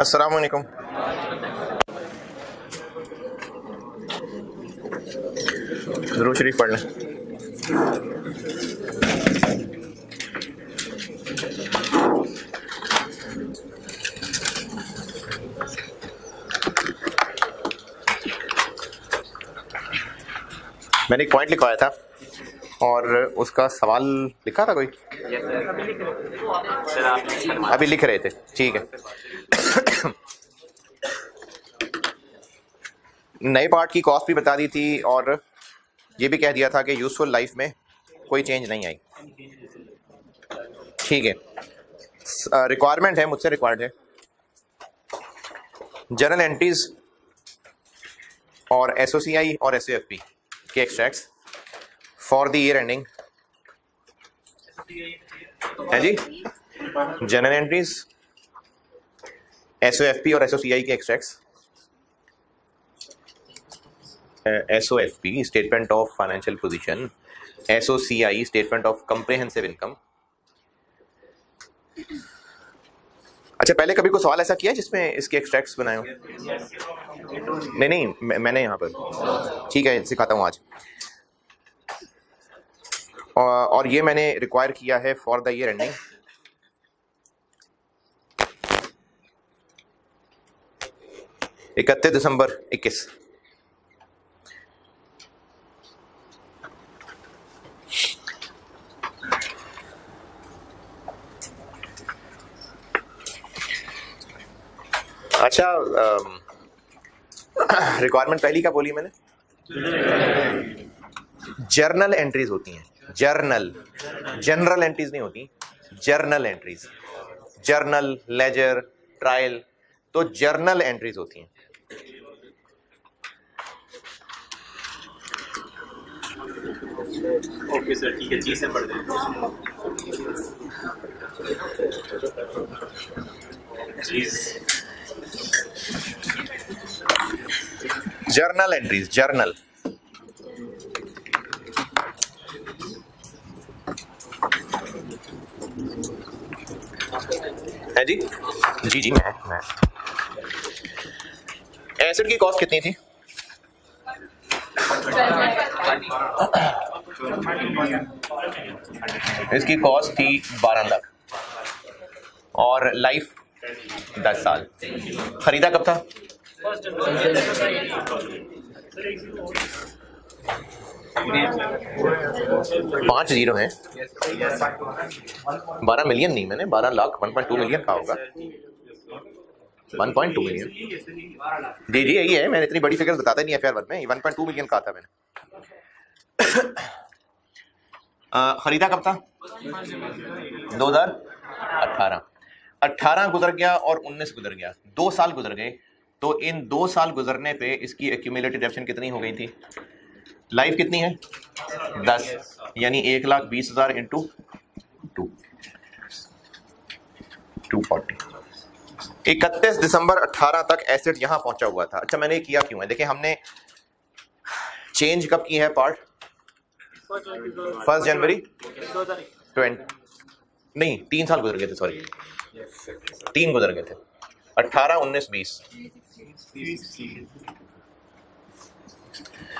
अस्सलाम वालेकुम। दुरूद शरीफ पढ़ लें। मैंने एक पॉइंट लिखवाया था और उसका सवाल लिखा था कोई? अभी लिख रहे थे, ठीक है। नए पार्ट की कॉस्ट भी बता दी थी और ये भी कह दिया था कि यूजफुल लाइफ में कोई चेंज नहीं आई, ठीक है। रिक्वायरमेंट है, मुझसे रिक्वायर्ड है जर्नल एंट्रीज और एसओसीआई और एसओएफपी के extracts for the year ending है जी। जर्नल एंट्रीज, एसओएफपी और एसओसीआई के extracts. SOFP statement of financial position, SOCI statement of comprehensive income. अच्छा, पहले कभी कोई सवाल ऐसा किया है जिसमें इसके एक्सट्रैक्ट्स बनाए हो? नहीं, मैंने यहाँ पर, ठीक है, सिखाता हूँ आज। और ये मैंने रिक्वायर किया है फॉर द ईयर एंडिंग 31 दिसंबर 21। अच्छा, रिक्वायरमेंट पहली क्या बोली मैंने? जर्नल एंट्रीज होती हैं, जर्नल, जनरल एंट्रीज नहीं होती, journal entries. Journal, ledger, trial, तो जर्नल एंट्रीज होती हैं। ओके सर, ठीक है, जी से पढ़ दें। Journal entries, journal. है जी, जी जी मैं एसिड की कॉस्ट कितनी थी? इसकी कॉस्ट थी 12 लाख और लाइफ 10 साल। खरीदा कब था? 5 जीरो है, 12 मिलियन नहीं, मैंने 12 लाख, 1.2 मिलियन का होगा, 1.2 मिलियन। जी जी यही है, मैंने इतनी बड़ी फिगर्स बताता नहीं एफआर वर्ड में, 1.2 मिलियन का था मैंने। खरीदा कब था? 2018। 18 गुजर गया और 19 गुजर गया, 2 साल गुजर गए। तो इन 2 साल गुजरने पे इसकी एक्यूमुलेटेड डेप्शन कितनी हो गई थी? लाइफ कितनी है? 10, यानी 1,20,000 इंटू 240। 31 दिसंबर 18 तक एसिड यहां पहुंचा हुआ था। अच्छा, मैंने किया क्यों है? देखिए, हमने चेंज कब की है पार्ट? 1 जनवरी 20, नहीं 3 साल गुजर गए थे, सॉरी 3 गुजर गए थे, 18, 19, 20।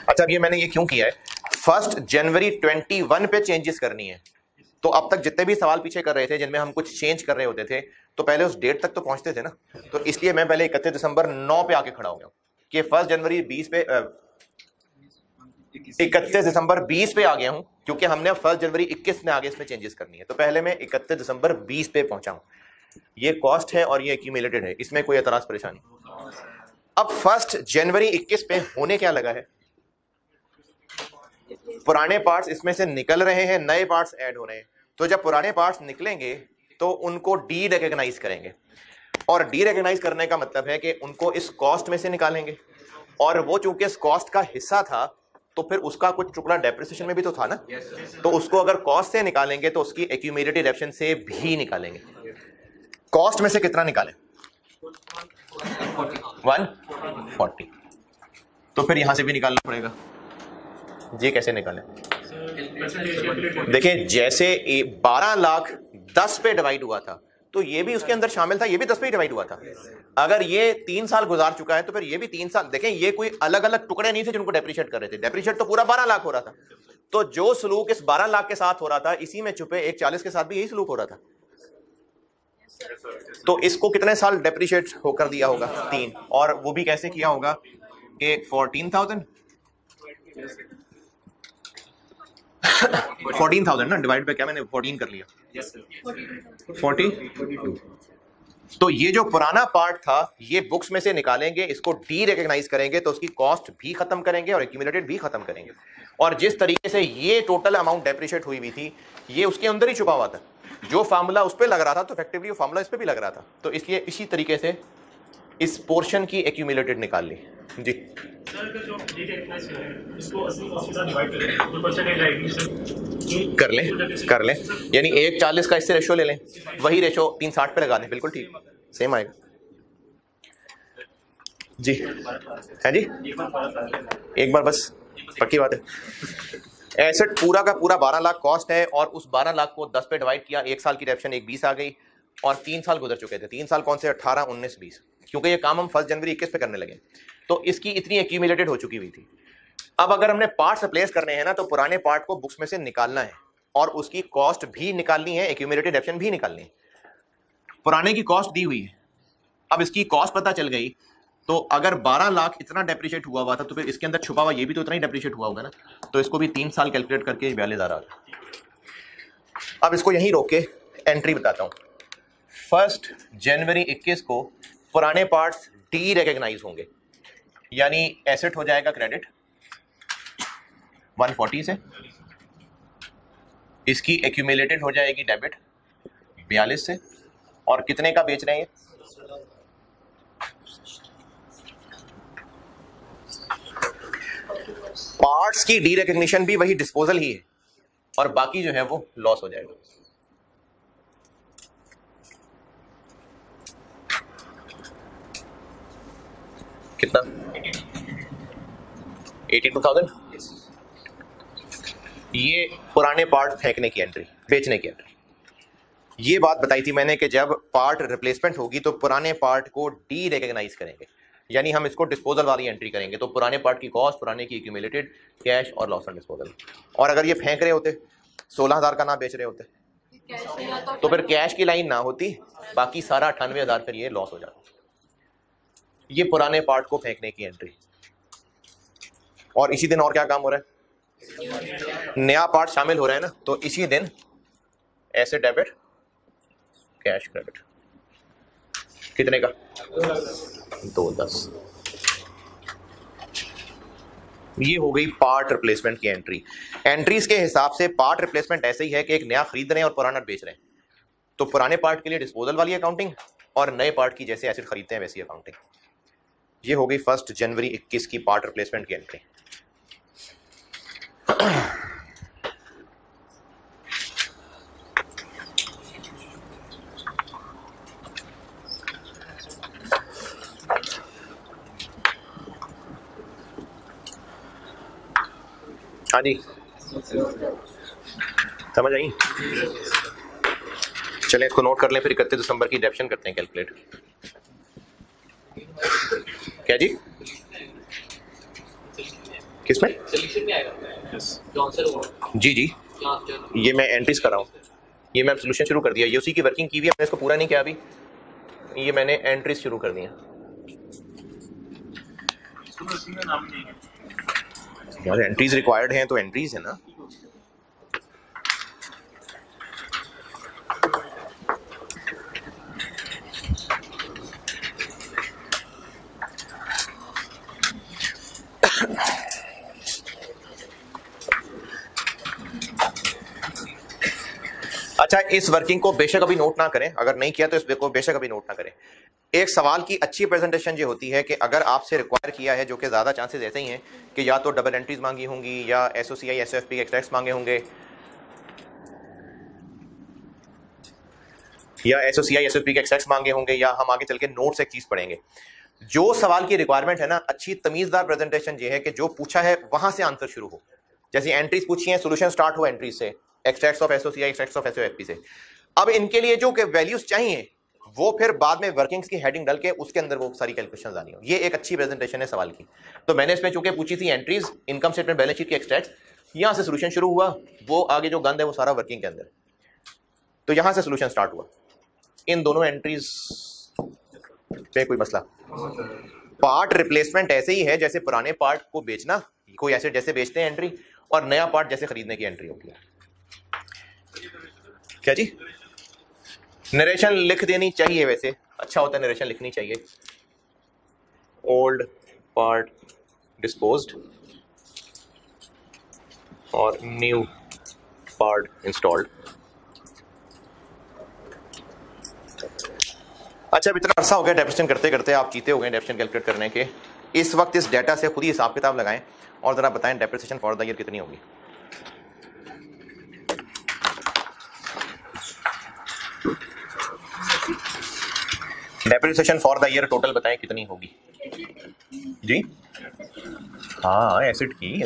अच्छा, अब ये मैंने ये क्यों किया है? 1 जनवरी 21 पे चेंजेस करनी है। तो अब तक जितने भी सवाल पीछे कर रहे थे जिनमें हम कुछ चेंज कर रहे होते थे, तो पहले उस डेट तक तो पहुंचते थे ना। तो इसलिए मैं पहले 31 दिसंबर 9 पे आके खड़ा हो गया कि 1 जनवरी 20 पे 31 दिसंबर 20 पे आ गया हूं, क्योंकि हमने 1 जनवरी 21 में आगे इसमें चेंजेस करनी है। तो पहले मैं 31 दिसंबर 20 पे पहुंचा हूं। ये कॉस्ट है और ये एक्यूमुलेटेड है, इसमें कोई एतराज परेशानी। अब 1 जनवरी 21 पे होने क्या लगा है? पुराने पार्ट्स इसमें से निकल रहे हैं, नए पार्ट्स ऐड हो रहे हैं। तो जब पुराने पार्ट्स निकलेंगे तो उनको डी रिकॉग्नाइज करेंगे, और डी रिकॉग्नाइज करने का मतलब है कि उनको इस कॉस्ट में से निकालेंगे, और वो चूंकि इस कॉस्ट का हिस्सा था तो फिर उसका कुछ टुकड़ा डेप्रिसिएशन में भी तो था ना। तो उसको अगर कॉस्ट से निकालेंगे तो उसकी एक्यूमुलेटेड डेप्शन से भी निकालेंगे। कॉस्ट में से कितना निकालें? 140। तो फिर यहां से भी निकालना पड़ेगा। ये कैसे निकालें? देखिए, जैसे 12 लाख 10 पे डिवाइड हुआ था, तो ये भी उसके अंदर शामिल था, ये भी 10 पे डिवाइड हुआ था। अगर ये 3 साल गुजार चुका है तो फिर ये भी 3 साल। देखें ये कोई अलग अलग टुकड़े नहीं थे जिनको डेप्रिशिएट कर रहे थे, डेप्रिशिएट तो पूरा 12 लाख हो रहा था। तो जो सलूक इस 12 लाख के साथ हो रहा था, इसी में छुपे एक 40 के साथ भी यही सलूक हो रहा था। तो इसको कितने साल डेप्रिशिएट होकर दिया होगा? 3। और वो भी कैसे किया होगा कि 14,000 14,000 ना, डिवाइड बाय क्या मैंने 14 कर लिया, 40। तो ये जो पुराना पार्ट था ये बुक्स में से निकालेंगे, इसको डी रिकॉग्नाइज करेंगे तो उसकी कॉस्ट भी खत्म करेंगे और एक्यूमुलेटेड भी खत्म करेंगे। और जिस तरीके से ये टोटल अमाउंट डेप्रिशिएट हुई थी ये उसके अंदर ही छुपा हुआ था। जो फार्मूला उस पर लग रहा था तो इफेक्टिवली वो फार्मूला इस पर भी लग रहा था। तो इसलिए इसी तरीके से इस पोर्शन की एक्यूमुलेटेड निकाल ली जी। कर लें यानी 1:40 का इससे रेशो ले लें, वही रेशो 360 पे लगा दें, बिल्कुल ठीक सेम आएगा जी। है जी, एक बार बस पक्की बात है। एसेट पूरा का पूरा 12 लाख कॉस्ट है और उस 12 लाख को 10 पे डिवाइड किया, 1 साल की डेप्शन 1 20 आ गई और 3 साल गुजर चुके थे। 3 साल कौन से? 18, 19, 20, क्योंकि ये काम हम 1 जनवरी 21 पे करने लगे तो इसकी इतनी एक्यूमुलेटेड हो चुकी हुई थी। अब अगर हमने पार्ट्स रिप्लेस करने हैं ना तो पुराने पार्ट को बुक्स में से निकालना है और उसकी कॉस्ट भी निकालनी है, एक्यूमुलेटेड डेप्शन भी निकालनी है। पुराने की कॉस्ट दी हुई है, अब इसकी कॉस्ट पता चल गई तो अगर 12 लाख इतना डेप्रिशिएट हुआ था तो फिर इसके अंदर छुपा हुआ ये भी तो इतना ही डेप्रिशिएट हुआ होगा ना। तो इसको भी 3 साल कैलकुलेट करके 42,000 आ गया। अब इसको यहीं रोक के एंट्री बताता हूं। 1 जनवरी 21 को पुराने पार्ट्स डी रिकॉग्नाइज होंगे, यानी एसेट हो जाएगा क्रेडिट 140 से, इसकी एक्यूमुलेटेड हो जाएगी डेबिट 42 से, और कितने का बेच रहे हैं? पार्ट्स की डी रिकॉग्निशन भी वही डिस्पोजल ही है और बाकी जो है वो लॉस हो जाएगा। कितना? 82,000। ये पुराने पार्ट फेंकने की एंट्री, बेचने की एंट्री। ये बात बताई थी मैंने कि जब पार्ट रिप्लेसमेंट होगी तो पुराने पार्ट को डी रिकॉग्नाइज करेंगे, यानी हम इसको डिस्पोजल वाली एंट्री करेंगे। तो पुराने पार्ट की कॉस्ट, पुराने की एक्यूमुलेटेड, कैश और लॉस ऑन डिस्पोजल। और अगर ये फेंक रहे होते 16,000 का ना बेच रहे होते तो फिर कैश की लाइन ना होती, बाकी सारा 98,000 फिर ये लॉस हो जाता। ये पुराने पार्ट को फेंकने की एंट्री। और इसी दिन और क्या काम हो रहा है? नया पार्ट शामिल हो रहा है ना, तो इसी दिन एसेट डेबिट, कैश क्रेडिट। कितने का? 210। ये हो गई पार्ट रिप्लेसमेंट की एंट्री। एंट्रीज के हिसाब से पार्ट रिप्लेसमेंट ऐसे ही है कि एक नया खरीद रहे हैं और पुराना बेच रहे हैं। तो पुराने पार्ट के लिए डिस्पोजल वाली अकाउंटिंग और नए पार्ट की जैसे एसेट खरीदते हैं वैसी अकाउंटिंग। ये हो गई 1 जनवरी 21 की पार्ट रिप्लेसमेंट की एंट्री। हाँ जी, समझ आई? चलें इसको नोट कर लें, फिर 31 दिसंबर की डेप्शन करते हैं कैलकुलेट। क्या जी? किसमें? जी जी, ये मैं एंट्रीज कर रहा हूँ। ये मैं सोल्यूशन शुरू कर दिया, ये उसी की वर्किंग की हुई है, मैंने इसको पूरा नहीं किया अभी। ये मैंने एंट्रीज शुरू कर दिया। यार एंट्रीज रिक्वायर्ड हैं तो एंट्रीज है ना। अच्छा, इस वर्किंग को बेशक अभी नोट ना करें, अगर नहीं किया तो इसको बेशक अभी नोट ना करें। एक सवाल की अच्छी प्रेजेंटेशन ये होती है कि अगर आपसे रिक्वायर किया है, जो कि ज़्यादा चांसेस ऐसे ही हैं कि या तो डबल एंट्रीज मांगी होंगी या एसओसीआई एसओएफपी एक्सट्रैक्ट्स मांगे होंगे या एसओसीआई एसओएफपी के एक्सट्रैक्ट्स मांगे होंगे, या हम आगे चल के नोट्स एक चीज़ पढ़ेंगे। जो सवाल की रिक्वायरमेंट है ना, अच्छी तमीज़दार प्रेजेंटेशन ये है कि जो पूछा है वहां से आंसर शुरू हो। जैसे एंट्रीज पूछी है, सोल्यूशन स्टार्ट हो एंट्रीज से, extracts of SOCI, extracts of SOFP से। अब इनके लिए जो वैल्यूज चाहिए वो फिर बाद में वर्किंग्स की हेडिंग डाल के उसके अंदर वो सारी कैलकुलेशंस आनी हो। ये एक अच्छी प्रेजेंटेशन है सवाल की। तो मैंने इसमें चूंकि पूछी थी entries, income statement, balance sheet के एक्सट्रैक्ट्स, यहां से सोल्यूशन शुरू हुआ, वो आगे जो गंद है वो सारा वर्किंग के अंदर, तो यहां से सोल्यूशन स्टार्ट हुआ। इन दोनों एंट्रीज पे कोई मसला? पार्ट रिप्लेसमेंट ऐसे ही है जैसे पुराने पार्ट को बेचना, कोई एसेट जैसे बेचते हैं एंट्री, और नया पार्ट जैसे खरीदने की एंट्री होगी। क्या जी? नरेशन लिख देनी चाहिए, वैसे अच्छा होता है नरेशन लिखनी चाहिए। ओल्ड पार्ट डिस्पोज्ड और न्यू पार्ट इंस्टॉल्ड। अच्छा, अब इतना अरसा हो गया डेप्रिसिएशन करते करते, आप जीते हो गए डेप्रिसिएशन कैलकुलेट करने के। इस वक्त इस डेटा से खुद ही हिसाब किताब लगाएं और जरा बताएं डेप्रिसिएशन फॉर द ईयर कितनी होगी। Depreciation for the year total बताएं कितनी होगी जी? हाँ, एसिड की।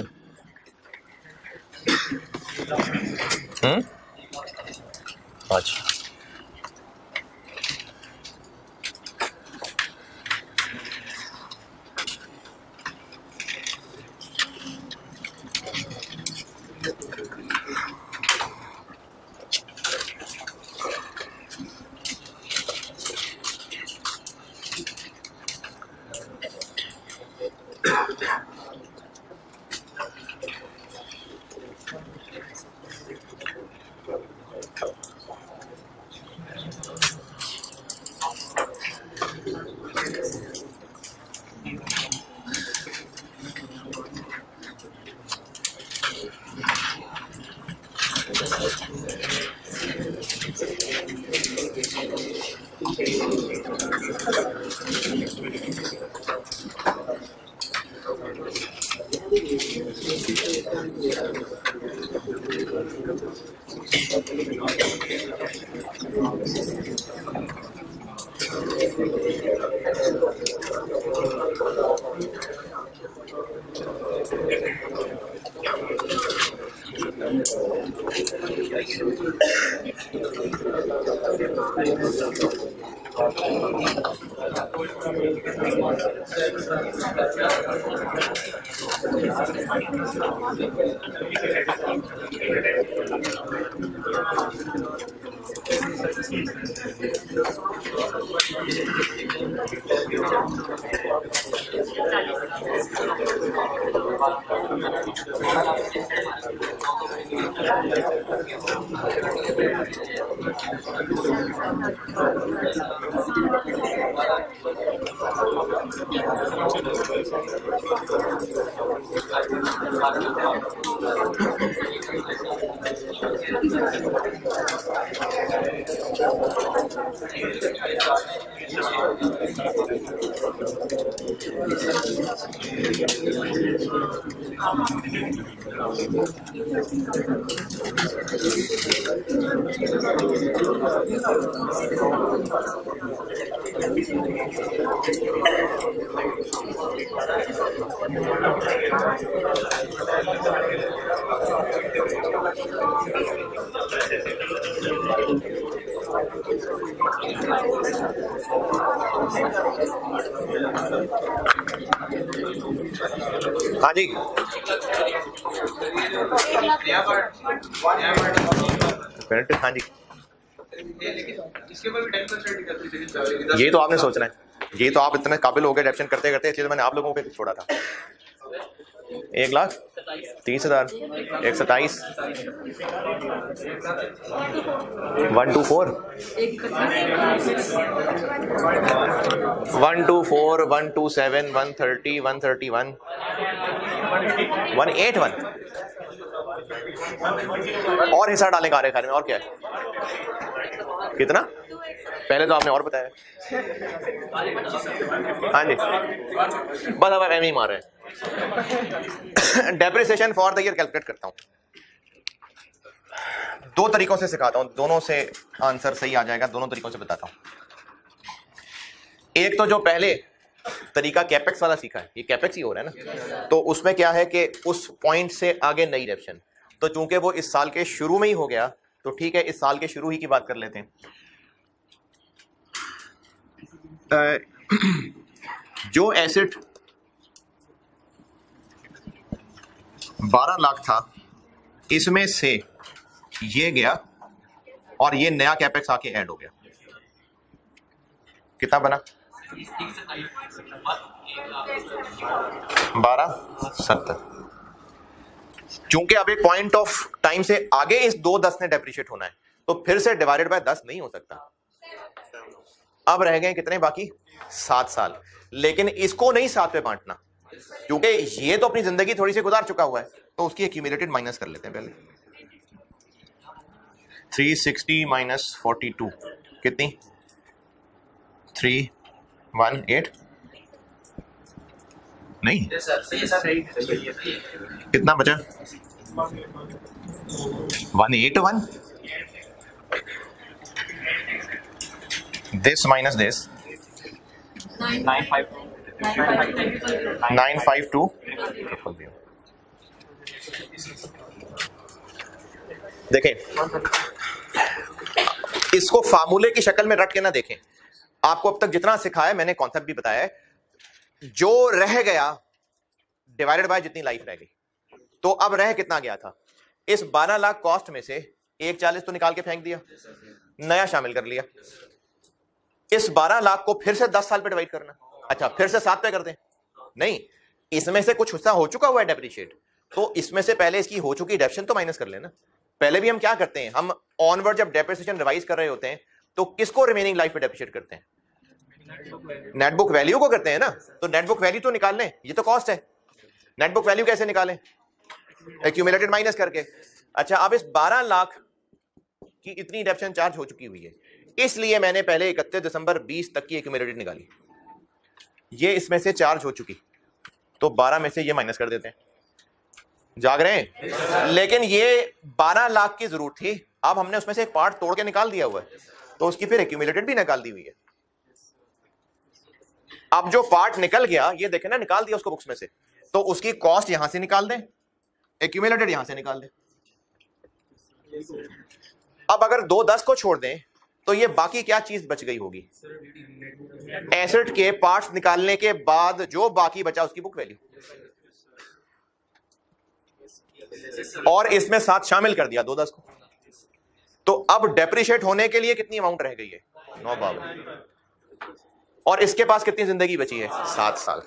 अच्छा, हाँ जी, हाँ जी, यही तो आपने सोचना है। यही तो आप इतने काबिल हो गए डेप्रिसिएशन करते करते, इसलिए तो मैंने आप लोगों पे छोड़ा था। 1,30,000, 127, 124, 124, 127, 130, 131, 181 और हिस्सा डालेंगे आरे खाने में। और क्या है? कितना? पहले तो आपने और बताया। हाँ जी, बस अब एम ही मार रहे हैं। Depreciation for the year calculate करता हूं, दो तरीकों से सिखाता हूं, दोनों से आंसर सही आ जाएगा। दोनों तरीकों से बताता हूं। एक तो जो पहले तरीका कैपेक्स वाला सीखा है, ये कैपेक्स ही हो रहा है ना, तो उसमें क्या है कि उस पॉइंट से आगे नई डेप्रिसिएशन, तो चूंकि वो इस साल के शुरू में ही हो गया तो ठीक है, इस साल के शुरू ही की बात कर लेते हैं। जो एसेट 12 लाख था, इसमें से ये गया और ये नया कैपेक्स आके ऐड हो गया, कितना बना? 1270। चूंकि अब एक पॉइंट ऑफ टाइम से आगे इस 2-10 ने डेप्रिशिएट होना है, तो फिर से डिवाइडेड बाय 10 नहीं हो सकता। अब रह गए कितने बाकी? 7 साल। लेकिन इसको नहीं 7 पे बांटना, क्योंकि ये तो अपनी जिंदगी थोड़ी सी गुजार चुका हुआ है, तो उसकी एक्यूमुलेटेड माइनस कर लेते हैं पहले। 360 माइनस 42 कितनी? 318 नहीं, कितना बचा? 181। This minus this 952। देखें, इसको फार्मूले की शक्ल में रट के ना देखें। आपको अब तक जितना सिखाया मैंने, कॉन्सेप्ट भी बताया है, जो रह गया डिवाइडेड बाय जितनी लाइफ रह गई। तो अब रह कितना गया था? इस 12 लाख कॉस्ट में से 140 तो निकाल के फेंक दिया, नया शामिल कर लिया। इस 12 लाख को फिर से 10 साल पे डिवाइड करना। अच्छा, फिर से 7 पे कर दें? नहीं, इसमें से कुछ हिस्सा हो चुका हुआ है डेप्रिशिएट, तो इसमें से पहले इसकी हो चुकी डेप्रिसिएशन तो माइनस कर लेना। पहले भी हम क्या करते हैं, हम ऑनवर्ड जब डेप्रिसिएशन रिवाइज कर रहे होते हैं तो किसको रिमेनिंग लाइफ पे डेप्रिशिएट करते हैं? नेट बुक वैल्यू को करते हैं ना। तो नेट बुक वैल्यू तो निकाल लें, ये तो कॉस्ट है। नेट बुक वैल्यू कैसे निकालें? एक्यूमुलेटेड माइनस करके। अच्छा, अब इस 12 लाख की इतनी डेप्रिसिएशन चार्ज हो चुकी हुई है, इसलिए मैंने पहले 31 दिसंबर 20 तक की एक्यूमुलेटेड निकाली। ये इसमें से चार्ज हो चुकी, तो 12 में से ये माइनस कर देते हैं। जाग रहे हैं? लेकिन ये 12 लाख की जरूरत थी, अब हमने उसमें से एक पार्ट तोड़ के निकाल दिया हुआ है, तो उसकी फिर एक्यूमुलेटेड भी निकाल दी हुई है। अब जो पार्ट निकल गया, ये देखें ना, निकाल दिया उसको बुक्स में से, तो उसकी कॉस्ट यहां से निकाल दें, एक्यूमुलेटेड यहां से निकाल दें। अब अगर 2-10 को छोड़ दें तो ये बाकी क्या चीज बच गई होगी? एसेट के पार्ट्स निकालने के बाद जो बाकी बचा उसकी बुक वैल्यू, और इसमें साथ शामिल कर दिया 2-10 को। तो अब डेप्रिशिएट होने के लिए कितनी अमाउंट रह गई है? 952। और इसके पास कितनी जिंदगी बची है? 7 साल।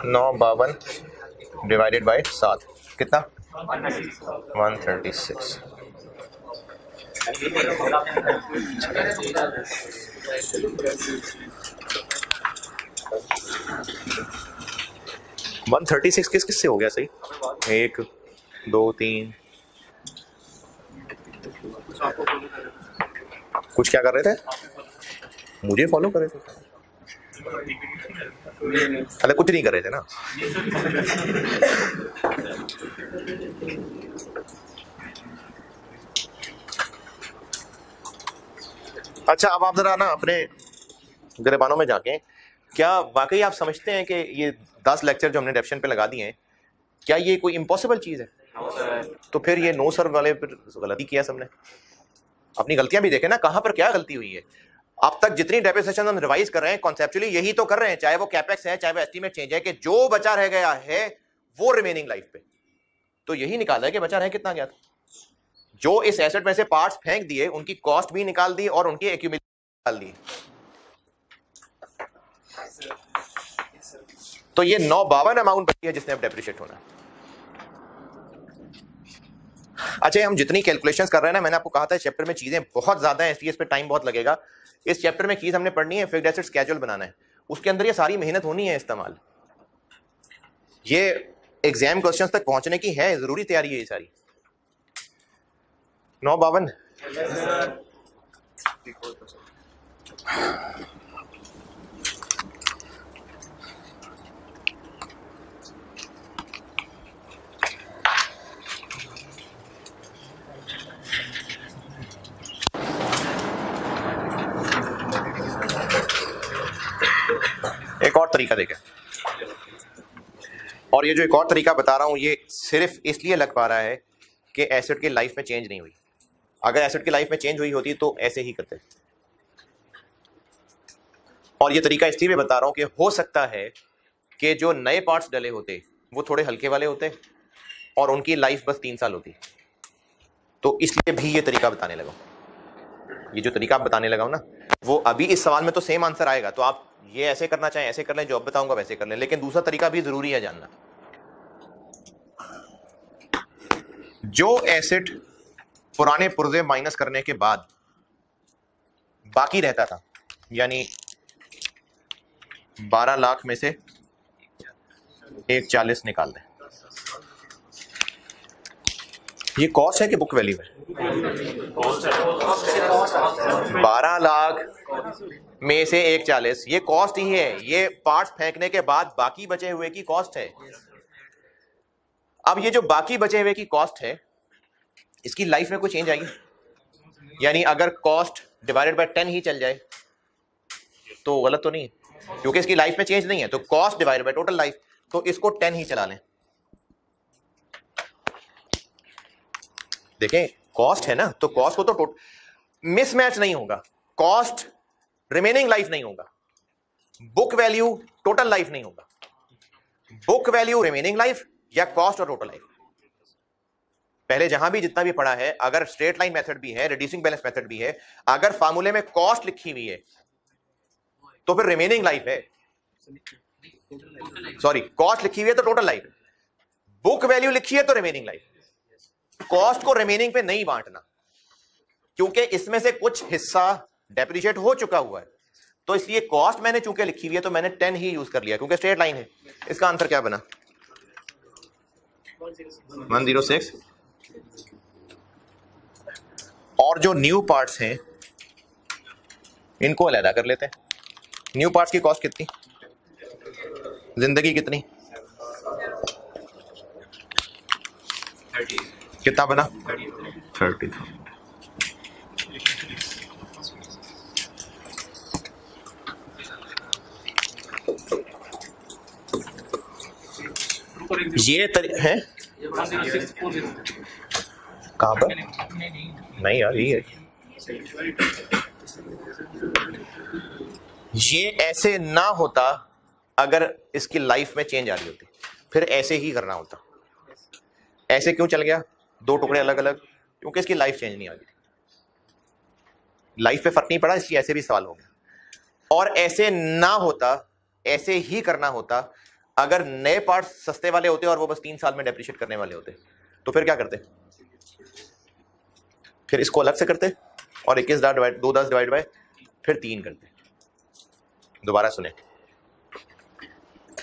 952 डिवाइडेड बाय 7 कितना? 136। किस किस से हो गया सही? 1 2 3। कुछ क्या कर रहे थे? मुझे फॉलो कर रहे थे? अरे कुछ नहीं कर रहे थे ना। अच्छा, अब आप जरा ना अपने गिरबानों में जाके, क्या वाकई आप समझते हैं कि ये 10 लेक्चर जो हमने डेप्शन पे लगा दिए हैं, क्या ये कोई इम्पॉसिबल चीज है? तो फिर ये नो सर वाले पर गलती किया सबने। अपनी गलतियां भी देखें ना, कहां पर क्या गलती हुई है। अब तक जितनी डेप्रिसिएशन हम रिवाइज कर रहे हैं, कॉन्सेप्चुअली यही तो कर रहे हैं, चाहे वो कैपेक्स है, चाहे वो एस्टीमेट चेंज है, कि जो बचा रह गया है वो रिमेनिंग लाइफ पे। तो यही निकाला है कि बचा रह कितना गया था। जो इस एसेट में से पार्ट्स फेंक दिए, उनकी कॉस्ट भी निकाल दी और उनकी एक्यूमुलेशन निकाल दी। तो ये 952 अमाउंट बची है जिसने अब डेप्रिशिएट होना। अच्छा, हम जितनी कैलकुलेशंस कर रहे हैं ना, मैंने आपको कहा था चैप्टर में चीजें बहुत ज्यादा हैं, इसलिए इस पे टाइम बहुत लगेगा। इस चैप्टर में चीज हमने पढ़नी है, फिक्स्ड एसेट स्केड्यूल बनाना है, उसके अंदर ये सारी मेहनत होनी है इस्तेमाल। ये एग्जाम क्वेश्चंस तक पहुंचने की है, जरूरी तैयारी है ये सारी। 952 एक और तरीका देखें, और ये जो एक और तरीका बता रहा हूं, ये सिर्फ इसलिए लग पा रहा है कि एसिड की लाइफ में चेंज नहीं हुई। अगर एसिड की लाइफ में चेंज हुई होती तो ऐसे ही करते। और ये तरीका इसलिए मैं बता रहा हूं कि हो सकता है कि जो नए पार्ट्स डले होते वो थोड़े हल्के वाले होते और उनकी लाइफ बस 3 साल होती, तो इसलिए भी ये तरीका बताने लगा। ये जो तरीका आप बताने लगा हूं ना, वो अभी इस सवाल में तो सेम आंसर आएगा, तो आप ये ऐसे करना चाहें ऐसे कर लें, जो अब बताऊंगा वैसे कर लें, लेकिन दूसरा तरीका भी जरूरी है जानना। जो एसिड पुराने पुर्जे माइनस करने के बाद बाकी रहता था, यानी 12 लाख में से 140 निकाल दें, ये कॉस्ट है कि बुक वैल्यू है? 12 लाख में से 140 ये कॉस्ट ही है, ये पार्ट्स फेंकने के बाद बाकी बचे हुए की कॉस्ट है। अब ये जो बाकी बचे हुए की कॉस्ट है, इसकी लाइफ में कोई चेंज आएगी? यानी अगर कॉस्ट डिवाइडेड बाय 10 ही चल जाए तो गलत तो नहीं है, क्योंकि इसकी लाइफ में चेंज नहीं है। तो cost divided by total life, तो इसको 10 ही चला लें। देखें कॉस्ट है ना, तो कॉस्ट को तो मिसमैच नहीं होगा, कॉस्ट रिमेनिंग लाइफ नहीं होगा, बुक वैल्यू टोटल लाइफ नहीं होगा, बुक वैल्यू रिमेनिंग लाइफ या कॉस्ट और टोटल लाइफ। पहले जहां भी जितना भी पढ़ा है, अगर स्ट्रेट लाइन मेथड भी है, रिड्यूसिंग बैलेंस मेथड भी है, अगर फार्मूले में कॉस्ट लिखी हुई है तो फिर रिमेनिंग लाइफ है, सॉरी कॉस्ट लिखी हुई है तो टोटल लाइफ, बुक वैल्यू लिखी है तो रिमेनिंग लाइफ। कॉस्ट को रिमेनिंग पे नहीं बांटना, क्योंकि इसमें से कुछ हिस्सा डेप्रिशिएट हो चुका हुआ है, तो इसलिए कॉस्ट मैंने चूंकि लिखी हुई है तो मैंने 10 ही यूज कर लिया, क्योंकि स्ट्रेट लाइन है। इसका आंसर क्या बना? 106। और जो न्यू पार्ट्स हैं इनको अलग कर लेते हैं। न्यू पार्ट्स की कॉस्ट कितनी? जिंदगी कितनी? 30। कितना बना? 30। ये है कहां पर? नहीं यार ये है। ये ऐसे ना होता अगर इसकी लाइफ में चेंज आ रही होती, फिर ऐसे ही करना होता। ऐसे क्यों चल गया 2 टुकड़े अलग अलग? क्योंकि इसकी लाइफ चेंज नहीं आ गई, लाइफ पे फर्क नहीं पड़ा, इसलिए ऐसे भी सवाल हो गया। और ऐसे ना होता, ऐसे ही करना होता अगर नए पार्ट्स सस्ते वाले होते और वो बस 3 साल में डेप्रिशिएट करने वाले होते, तो फिर क्या करते? फिर इसको अलग से करते और 21 डिवाइड 2 10 डिवाइड बाय फिर 3 करते। दोबारा सुने,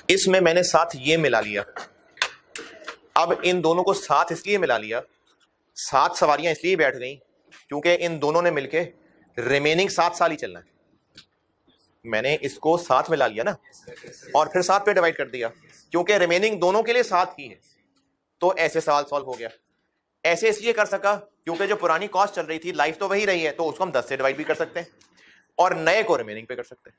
इसमें मैंने साथ ये मिला लिया। अब इन दोनों को साथ इसलिए मिला लिया, 7 सवारियां इसलिए बैठ गई क्योंकि इन दोनों ने मिलके रिमेनिंग 7 साल ही चलना है। मैंने इसको साथ मिला लिया ना, और फिर 7 पे डिवाइड कर दिया, क्योंकि रिमेनिंग दोनों के लिए 7 ही है। तो ऐसे सवाल सॉल्व हो गया। ऐसे इसलिए कर सका क्योंकि जो पुरानी कॉस्ट चल रही थी, लाइफ तो वही रही है, तो उसको हम 10 से डिवाइड भी कर सकते हैं और नए को रिमेनिंग पे कर सकते हैं।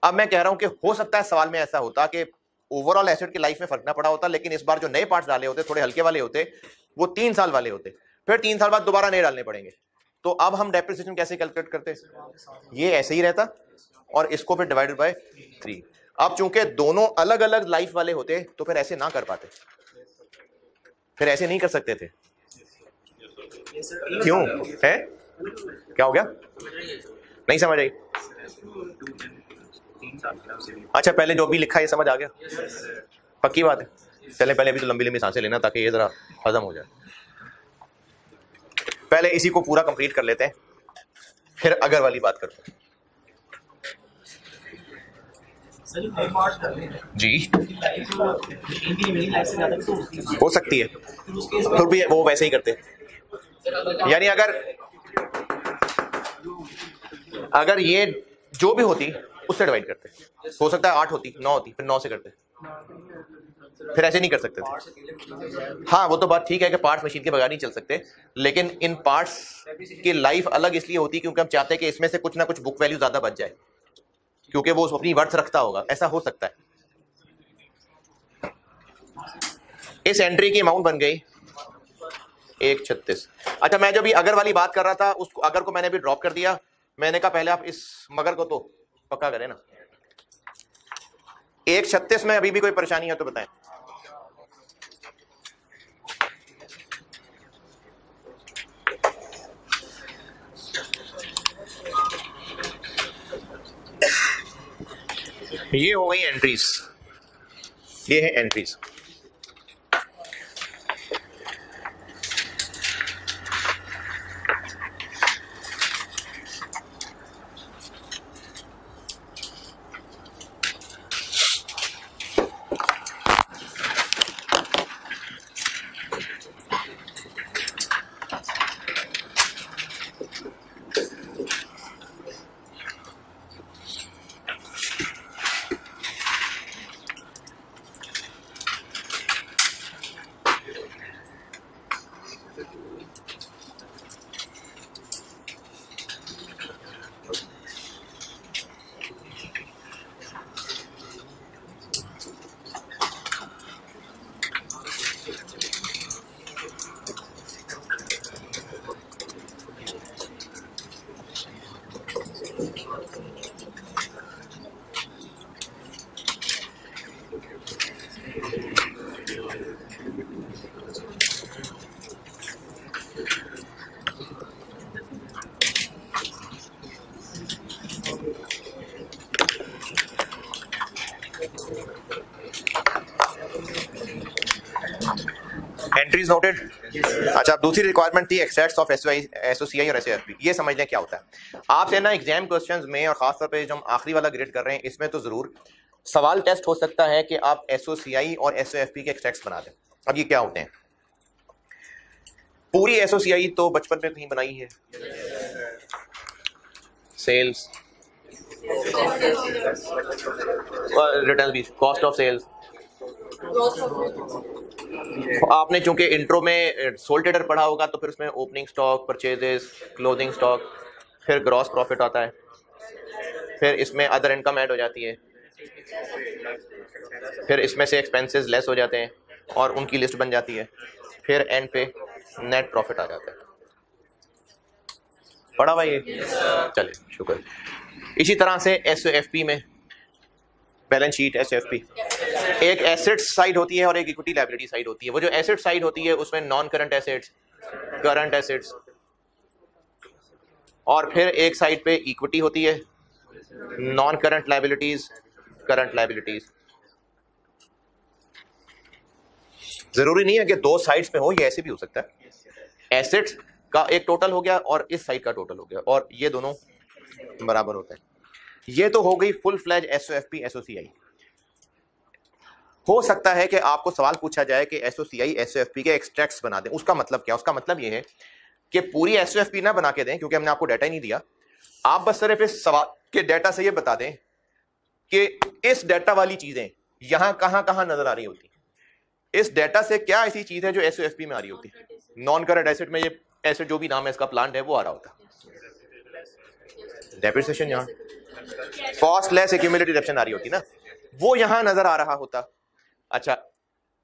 अब मैं कह रहा हूं कि हो सकता है सवाल में ऐसा होता कि ओवरऑल एसिड की लाइफ में फर्क ना पड़ा होता, लेकिन इस बार जो नए पार्ट्स डाले होते, थोड़े हल्के वाले होते, वो 3 साल वाले होते, फिर 3 साल बाद दोबारा नए डालने पड़ेंगे। तो अब हम डेप्रिसिएशन कैसे कैलकुलेट करते? ये ऐसे ही रहता और इसको फिर डिवाइडेड बाय 3। अब चूंकि दोनों अलग अलग लाइफ वाले होते तो फिर ऐसे ना कर पाते, फिर ऐसे नहीं कर सकते थे। क्यों है? क्या हो गया? नहीं समझ आई? अच्छा पहले जो भी लिखा है समझ आ गया? पक्की बात है? चले पहले भी तो लंबी लंबी सांसें लेना ताकि ये जरा हजम हो जाए। पहले इसी को पूरा कंप्लीट कर लेते हैं, फिर अगर वाली बात करते हैं। जी हो सकती है, फिर भी वो वैसे ही करते। यानी अगर ये जो भी होती उससे डिवाइड करते, हो सकता है 8 होती, 9 होती, फिर 9 से करते, फिर ऐसे नहीं कर सकते थे। हाँ वो तो बात ठीक है कि पार्ट्स मशीन के बगैर नहीं चल सकते, लेकिन इन पार्ट्स की लाइफ अलग इसलिए होती क्योंकि हम चाहते हैं कि इसमें से कुछ ना कुछ बुक वैल्यू ज्यादा बच जाए, क्योंकि वो अपनी वर्थ रखता होगा, ऐसा हो सकता है। इस एंट्री की अमाउंट बन गई 136। अच्छा, मैं जो भी अगर वाली बात कर रहा था उसको अगर को मैंने भी ड्रॉप कर दिया। मैंने कहा पहले आप इस मगर को तो पक्का करें ना। 136 में अभी भी कोई परेशानी है तो बताएं। ये हो गई एंट्रीज, ये है एंट्रीज। Entries noted. अच्छा, अब दूसरी रिक्वायरमेंट थी एक्सट्रैक्ट्स ऑफ एसओसीआई और एसओएफपी। ये समझ लें क्या होता है। आपसे ना एग्जाम क्वेश्चंस में और खासतौर पे जो हम आखिरी वाला ग्रेड कर रहे हैं इसमें तो जरूर सवाल टेस्ट हो सकता है कि आप एसओसीआई और एसओएफपी के एक्सट्रैक्ट्स बना दें। अब ये क्या होते हैं? पूरी एसओसीआई तो बचपन में कहीं बनाई है, सेल्स रिटर्न भी, कॉस्ट ऑफ सेल्स। आपने चूंकि इंट्रो में सोल्ड ट्रेडर पढ़ा होगा तो फिर उसमें opening stock, purchases, closing stock, फिर ग्रॉस प्रॉफिट आता है, फिर इसमें अदर इनकम ऐड हो जाती है, फिर इसमें से एक्सपेंसेस लेस हो जाते हैं और उनकी लिस्ट बन जाती है, फिर एंड पे नेट प्रॉफिट आ जाता है। पढ़ा भाई ये? चलिए, शुक्र। इसी तरह से एसओएफपी में बैलेंस शीट, एसओएफपी एक एसेट साइड होती है और एक इक्विटी लायबिलिटी साइड होती है। वो जो एसेट साइड होती है उसमें non current assets, current assets, और फिर एक साइड पे इक्विटी होती है, non current liabilities, current liabilities. जरूरी नहीं है कि दो साइड्स पे हो, ये ऐसे भी हो सकता है। एसेट्स का एक टोटल हो गया और इस साइड का टोटल हो गया और ये दोनों बराबर होता है। ये तो हो गई फुल फ्लैज एसओएफपी एसओसीआई। हो सकता है कि आपको सवाल पूछा जाए कि एसओसीआई एसओएफपी के एक्सट्रैक्ट्स बना दें। उसका मतलब क्या? उसका मतलब ये है कि पूरी एसओएफपी ना बना के दें, क्योंकि हमने आपको डाटा ही नहीं दिया। आप बस सिर्फ इस सवाल के डाटा से ये बता दें कि इस डाटा वाली चीजें यहां कहां कहां नजर आ रही होती, इस डाटा से क्या ऐसी चीज है जो एसओएफपी में आ रही होती। नॉन करंट एसेट में ये एसेट जो भी नाम है इसका, प्लांट है, वो आ रहा होता। डेप्रिसिएशन यहां, कॉस्ट लेस एक्यूमुलेटेड डिडक्शन आ रही होती ना, वो यहां नजर आ रहा होता। अच्छा,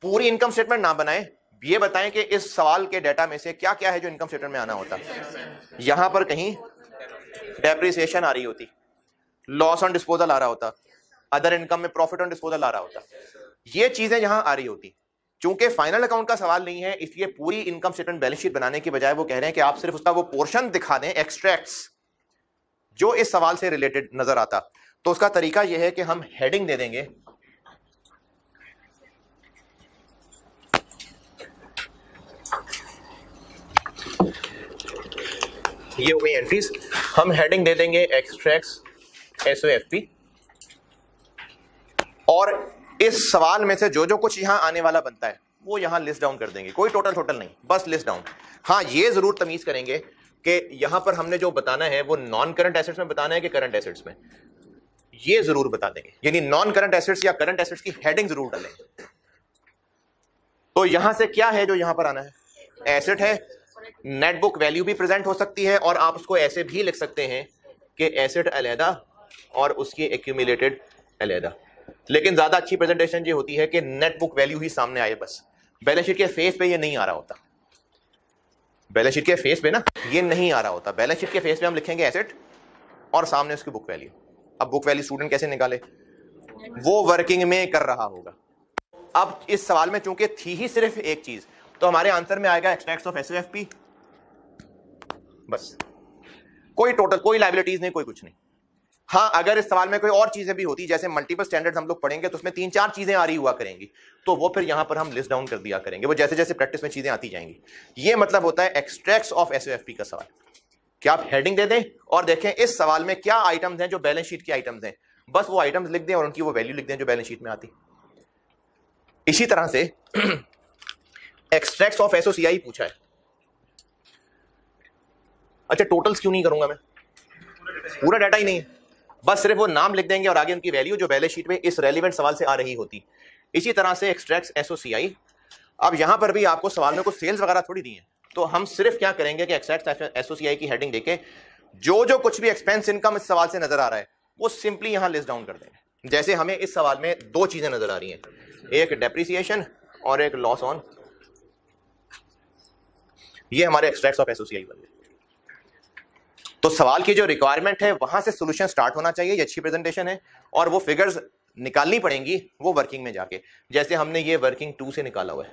पूरी इनकम स्टेटमेंट ना बनाएं, ये बताएं कि इस सवाल के डाटा में से क्या क्या है जो इनकम स्टेटमेंट में आना होता। यहां पर कहीं डेप्रिसिएशन आ रही होती, लॉस ऑन डिस्पोजल आ रहा होता, अदर इनकम में प्रॉफिट ऑन डिस्पोजल आ रहा होता। ये चीजें यहां आ रही होती। चूंकि फाइनल अकाउंट का सवाल नहीं है, इसलिए पूरी इनकम स्टेटमेंट बैलेंस शीट बनाने की बजाय वो कह रहे हैं कि आप सिर्फ उसका वो पोर्शन दिखा दें, एक्सट्रैक्ट्स, जो इस सवाल से रिलेटेड नजर आता। तो उसका तरीका यह है कि हम हेडिंग दे देंगे, ये हो गई एंट्रीज, हम हेडिंग दे देंगे एक्सट्रैक्ट्स एसओएफपी, और इस सवाल में से जो जो कुछ यहां आने वाला बनता है वो यहां लिस्ट डाउन कर देंगे। कोई टोटल नहीं, बस लिस्ट डाउन। हाँ, ये जरूर तमीज करेंगे कि यहां पर हमने जो बताना है वो नॉन करंट एसेट्स में बताना है कि करंट एसेट्स में, ये जरूर बता देंगे। यानी नॉन करंट एसेट्स या करंट एसेट्स की हेडिंग जरूर डालेंगे। तो यहां से क्या है जो यहां पर आना है? एसेट है, नेट बुक वैल्यू भी प्रेजेंट हो सकती है और आप उसको ऐसे भी लिख सकते हैं कि एसेट अलहदा और उसकी एक्यूमुलेटेड अलहदा। लेकिन ज्यादा अच्छी प्रेजेंटेशन ये होती है कि नेट बुक वैल्यू ही सामने आए बस, बैलेंस शीट के फेस पे ये नहीं आ रहा होता, बैलेंस शीट के फेस पे ना ये नहीं आ रहा होता। बैलेंस शीट के फेस पे हम लिखेंगे एसेट और सामने उसकी बुक वैल्यू। अब बुक वैल्यू स्टूडेंट कैसे निकाले, वो वर्किंग में कर रहा होगा। अब इस सवाल में चूंकि थी ही सिर्फ एक चीज, तो हमारे आंसर में आएगा एक्सट्रैक्ट्स ऑफ एसओएफपी, बस। कोई टोटल, कोई लायबिलिटीज नहीं, कोई कुछ नहीं। हाँ, अगर इस सवाल में कोई और चीजें भी होती, जैसे मल्टीपल स्टैंडर्ड्स हम लोग पढ़ेंगे तो उसमें 3-4 चीजें आ रही हुआ करेंगी, तो वो फिर यहां पर हम लिस्ट डाउन कर दिया करेंगे, वो जैसे जैसे प्रैक्टिस में चीजें आती जाएंगी। ये मतलब होता है एक्सट्रैक्ट्स ऑफ एसओएफपी का सवाल। क्या आप हेडिंग दे दें और देखें इस सवाल में क्या आइटम्स हैं जो बैलेंस शीट के आइटम्स हैं, बस वो आइटम्स लिख दें और उनकी वो वैल्यू लिख दें जो बैलेंस शीट में आती। इसी तरह से एक्सट्रैक्ट्स ऑफ एसओसीआई पूछा है। अच्छा, टोटल्स क्यों नहीं करूंगा मैं, पूरा डाटा ही नहीं है, बस सिर्फ वो नाम लिख देंगे और आगे उनकी वैल्यू जो बैलेंस शीट में इस रेलिवेंट सवाल से आ रही होती। इसी तरह से एक्सट्रैक्ट्स एसओसीआई। अब यहां पर भी आपको सवाल में कुछ सेल्स वगैरह थोड़ी दी है, तो हम सिर्फ क्या करेंगे कि एक्सट्रैक्ट्स एसओसीआई की हेडिंग देके जो जो कुछ भी एक्सपेंस इनकम इस सवाल से नजर आ रहा है वो सिंपली यहां लिस्ट डाउन कर देंगे। जैसे हमें इस सवाल में 2 चीजें नजर आ रही हैं, एक डेप्रिसिएशन और एक लॉस ऑन, ये हमारे एक्सट्रैक्ट्स ऑफ एसओसीआई बन गए। तो सवाल की जो रिक्वायरमेंट है वहां से सॉल्यूशन स्टार्ट होना चाहिए, ये अच्छी प्रेजेंटेशन है, और वो फिगर्स निकालनी पड़ेंगी वो वर्किंग में जाके, जैसे हमने ये वर्किंग 2 से निकाला हुआ है,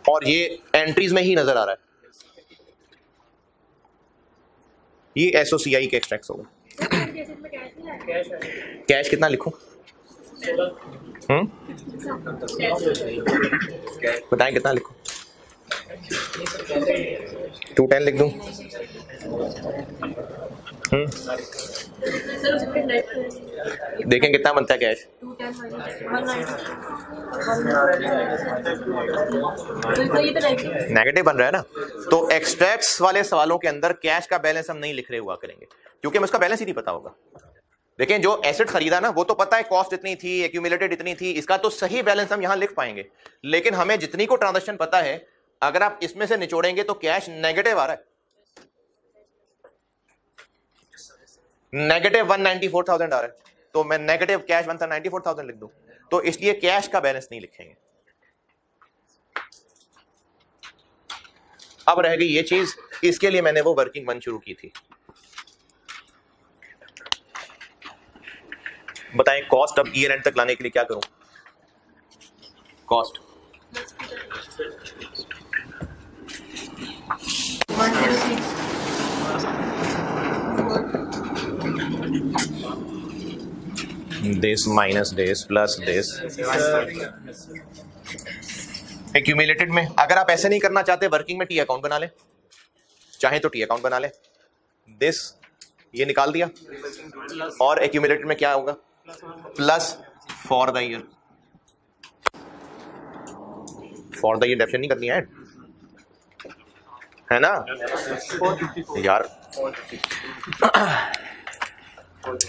और ये एंट्रीज में ही नजर आ रहा है। ये एसओसीआई के एक्सट्रैक्ट्स हो गए। कैश कितना लिखूं, बताएं कितना लिखूं, 210 लिख दूं? देखें कितना बनता है कैश। नेगेटिव बन रहा है ना, तो एक्सट्रैक्ट्स वाले सवालों के अंदर कैश का बैलेंस हम नहीं लिख रहे हुआ करेंगे, क्योंकि हमें उसका बैलेंस ही नहीं पता होगा। देखें, जो एसेट खरीदा ना वो तो पता है कॉस्ट इतनी थी, एक्यूमुलेटेड इतनी थी, इसका तो सही बैलेंस हम यहां लिख पाएंगे, लेकिन हमें जितनी को ट्रांजैक्शन पता है अगर आप इसमें से निचोड़ेंगे तो कैश नेगेटिव आ रहा है, नेगेटिव 194,000 आ रहा है, तो मैं नेगेटिव कैश 194,000 लिख दूं, तो इसलिए कैश का बैलेंस नहीं लिखेंगे। अब रह गई ये चीज, इसके लिए मैंने वो वर्किंग 1 शुरू की थी। बताएं कॉस्ट अब ईयर एंड तक लाने के लिए क्या करूं, cost this minus this plus this. Accumulated में अगर आप ऐसे नहीं करना चाहते, वर्किंग में टी अकाउंट बना लें, चाहे तो टी अकाउंट बना लें, दिस ये निकाल दिया, और एक्यूमुलेटेड में क्या होगा, plus for the year. For the year definition नहीं करनी है ना यार।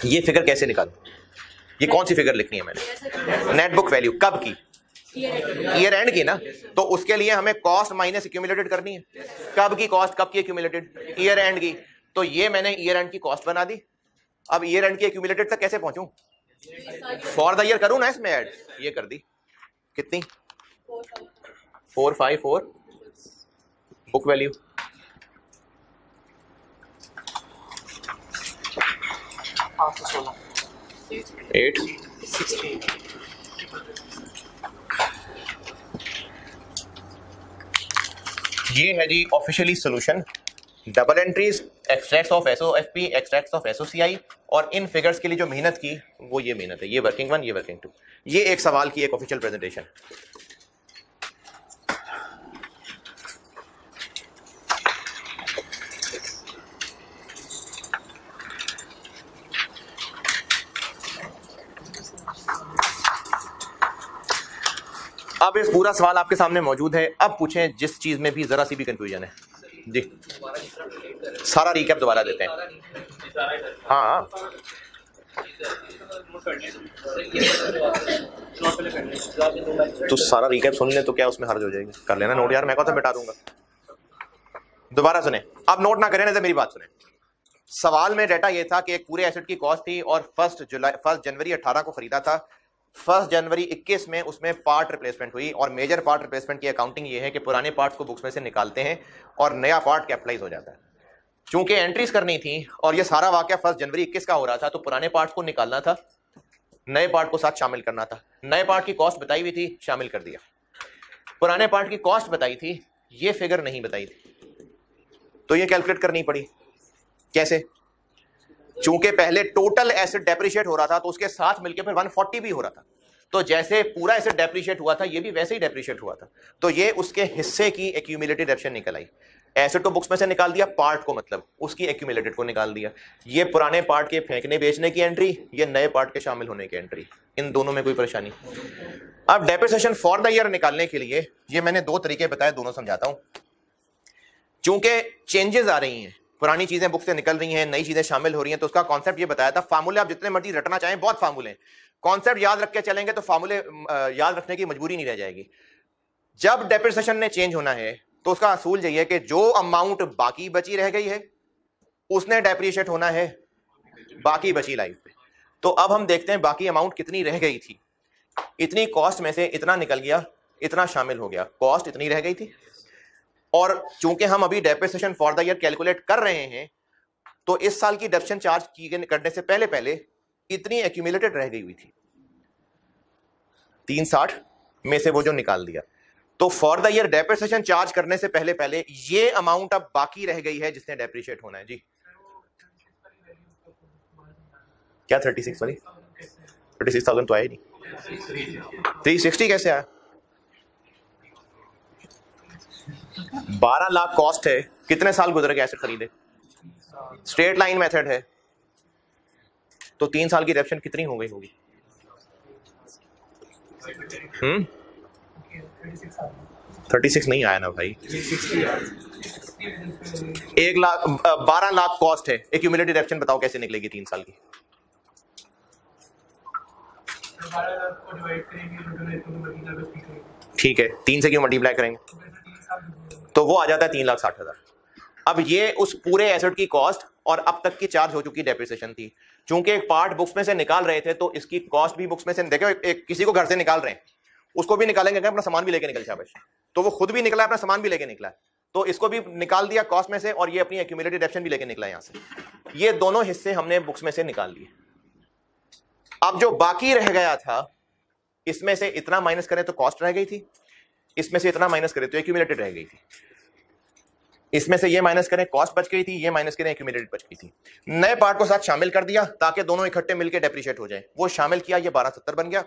ये फिगर कैसे निकाल, ये कौन सी फिगर लिखनी है मैंने, नेट बुक वैल्यू कब की, ईयर एंड की ना, तो उसके लिए हमें कॉस्ट माइनस एक्यूमुलेटेड करनी है। कब की कॉस्ट, कब की एक्यूमुलेटेड, ईयर एंड की, तो ये मैंने ईयर एंड की कॉस्ट बना दी। अब ईयर एंड की एक्यूमुलेटेड तक कैसे पहुंचूं, फॉर द ईयर करूं ना इसमें ऐड, ये कर दी, कितनी 454 बुक वैल्यू, एट ये है जी officially solution. Double entries, extracts of SOFP, extracts of SOCI, और इन फिगर्स के लिए जो मेहनत की वो ये मेहनत है, ये वर्किंग 1, ये वर्किंग 2, ये एक सवाल की एक ऑफिशियल प्रेजेंटेशन। अब इस पूरा सवाल आपके सामने मौजूद है। अब पूछें जिस चीज में भी जरा सी भी कंफ्यूजन है जी, सारा रिकैप दोबारा देते हैं। हाँ तो सारा रिकैप सुन ले तो क्या उसमें हर्ज हो जाएगी, कर लेना नोट यार, मैं कौन सा बैठा दूंगा। दोबारा सुने, अब नोट ना करें, नहीं तो मेरी बात सुने। सवाल में डाटा ये था कि एक पूरे एसेट की कॉस्ट थी और 1 जनवरी 18 को खरीदा था, 1 जनवरी 21 में उसमें पार्ट रिप्लेसमेंट हुई, और मेजर पार्ट रिप्लेसमेंट की अकाउंटिंग ये है कि पुराने पार्ट्स को बुक्स में से निकालते हैं और नया पार्ट कैपिटलाइज हो जाता है। चूंकि एंट्रीज करनी थी और ये सारा वाकया 1 जनवरी 21 का हो रहा था, तो पुराने पार्ट्स को निकालना था, नए पार्ट को साथ शामिल करना था। नए पार्ट की कॉस्ट बताई हुई थी, शामिल कर दिया। पुराने पार्ट की कॉस्ट बताई थी, ये फिगर नहीं बताई थी, तो ये कैलकुलेट करनी पड़ी। कैसे? चूंकि पहले टोटल एसेट डेप्रिशिएट हो रहा था, तो उसके साथ मिलकर फिर 140 भी हो रहा था, तो जैसे पूरा एसेट डेप्रिशिएट हुआ था, ये भी वैसे ही डेप्रिशिएट हुआ था, तो ये उसके हिस्से की एक्यूमुलेटेड डेप्रिसिएशन निकल आई। एसेट को बुक्स में से निकाल दिया, पार्ट को मतलब उसकी एक्यूमुलेटेड को निकाल दिया। ये पुराने पार्ट के फेंकने बेचने की एंट्री, ये नए पार्ट के शामिल होने की एंट्री, इन दोनों में कोई परेशानी। अब डेप्रिसिएशन फॉर द ईयर निकालने के लिए ये मैंने 2 तरीके बताए, दोनों समझाता हूं। चूंकि चेंजेस आ रही हैं, पुरानी चीजें बुक से निकल रही हैं, नई चीजें शामिल हो रही हैं, तो उसका कॉन्सेप्ट ये बताया था। फार्मूले आप जितने मर्जी रटना चाहें, बहुत फार्मूले, कॉन्सेप्ट याद रख के चलेंगे तो फार्मूले याद रखने की मजबूरी नहीं रह जाएगी। जब डेप्रिसिएशन ने चेंज होना है, तो उसका असूल यही है कि जो अमाउंट बाकी बची रह गई है, उसने डेप्रिशिएट होना है बाकी बची लाइफ पे। तो अब हम देखते हैं बाकी अमाउंट कितनी रह गई थी। इतनी कॉस्ट में से इतना निकल गया, इतना शामिल हो गया, कॉस्ट इतनी रह गई थी। और चूंकि हम अभी depreciation for the year calculate कर रहे हैं, तो इस साल की डेप्रिसिएशन चार्ज करने से पहले पहले इतनी एक्यूमुलेटेड रह गई हुई थी, 360 में से वो जो निकाल दिया। तो for the year depreciation charge करने से पहले पहले ये अमाउंट अब बाकी रह गई है जिसने डेप्रिशिएट होना है। जी क्या 36 वाली 36,000 तो आया नहीं, 360 कैसे आया? 12 लाख कॉस्ट है, कितने साल गुजर गए एसेट खरीदे? स्ट्रेट लाइन मेथड है, तो 3 साल की डेप्रिसिएशन कितनी हो गई होगी? 36 नहीं आया ना भाई, 12 लाख कॉस्ट है, एक्यूमुलेटेड डेप्रिसिएशन बताओ कैसे निकलेगी 3 साल की? ठीक है, 3 से क्यों मल्टीप्लाई करेंगे? तो वो आ जाता है 3,60,000। अब ये उस पूरे एसेट की कॉस्ट और अब तक की चार्ज हो चुकी डेप्रिसिएशन थी। चूंकि एक पार्ट बुक्स में से निकाल रहे थे, तो इसकी कॉस्ट भी बुक्स में से, देखो एक किसी को घर से निकाल रहे हैं, उसको भी निकालेंगे, अपना सामान भी लेके निकल शाबाश, तो वो खुद भी निकला, अपना सामान भी लेके निकला, तो इसको भी निकाल दिया कॉस्ट में से, और ये अपनी एक्यूमुलेटेड डेप्रिसिएशन भी लेके निकला यहां से। ये दोनों हिस्से हमने बुक्स में से निकाल लिए। अब जो बाकी रह गया था, इसमें से इतना माइनस करें तो कॉस्ट रह गई थी, इसमें से इतना माइनस करें तो एक्यूमुलेटेड रह गई थी, इसमें से ये माइनस करें कॉस्ट बच गई थी, ये माइनस करें एक्यूमुलेटेड बच गई थी। नए पार्ट को साथ शामिल कर दिया ताकि दोनों इकट्ठे मिलकर डेप्रिशिएट हो जाए, वो शामिल किया, ये 1270 बन गया।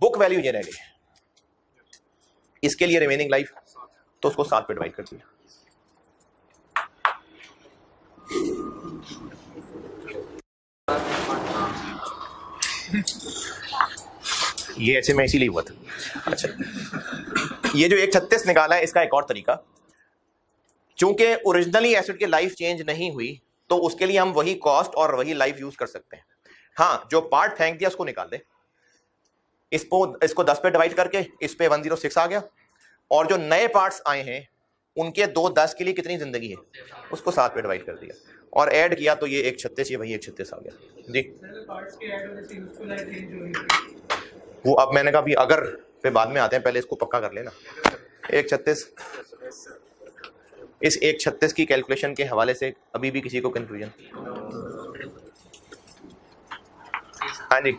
बुक वैल्यू ये रह गई, इसके लिए रिमेनिंग लाइफ, तो उसको 7 पे डिवाइड कर दिया। ये ऐसे में इसीलिए हुआ था। अच्छा, ये जो 136 निकाला है, इसका एक और तरीका, चूंकि ओरिजिनली एसेट की लाइफ चेंज नहीं हुई, तो उसके लिए हम वही कॉस्ट और वही लाइफ यूज कर सकते हैं। हाँ, जो पार्ट फेंक दिया उसको निकाल दे, इसको 10 पे डिवाइड करके इस पे 106 आ गया, और जो नए पार्ट्स आए हैं उनके 2 10 के लिए कितनी जिंदगी है, उसको 7 पे डिवाइड कर दिया और ऐड किया, तो ये 136, ये वही 136 आ गया। जी वो अब मैंने कहा, अभी अगर पे बाद में आते हैं, पहले इसको पक्का कर लेना। 136, इस 136 की कैलकुलेशन के हवाले से अभी भी किसी को कंफ्यूजन? हाँ जी,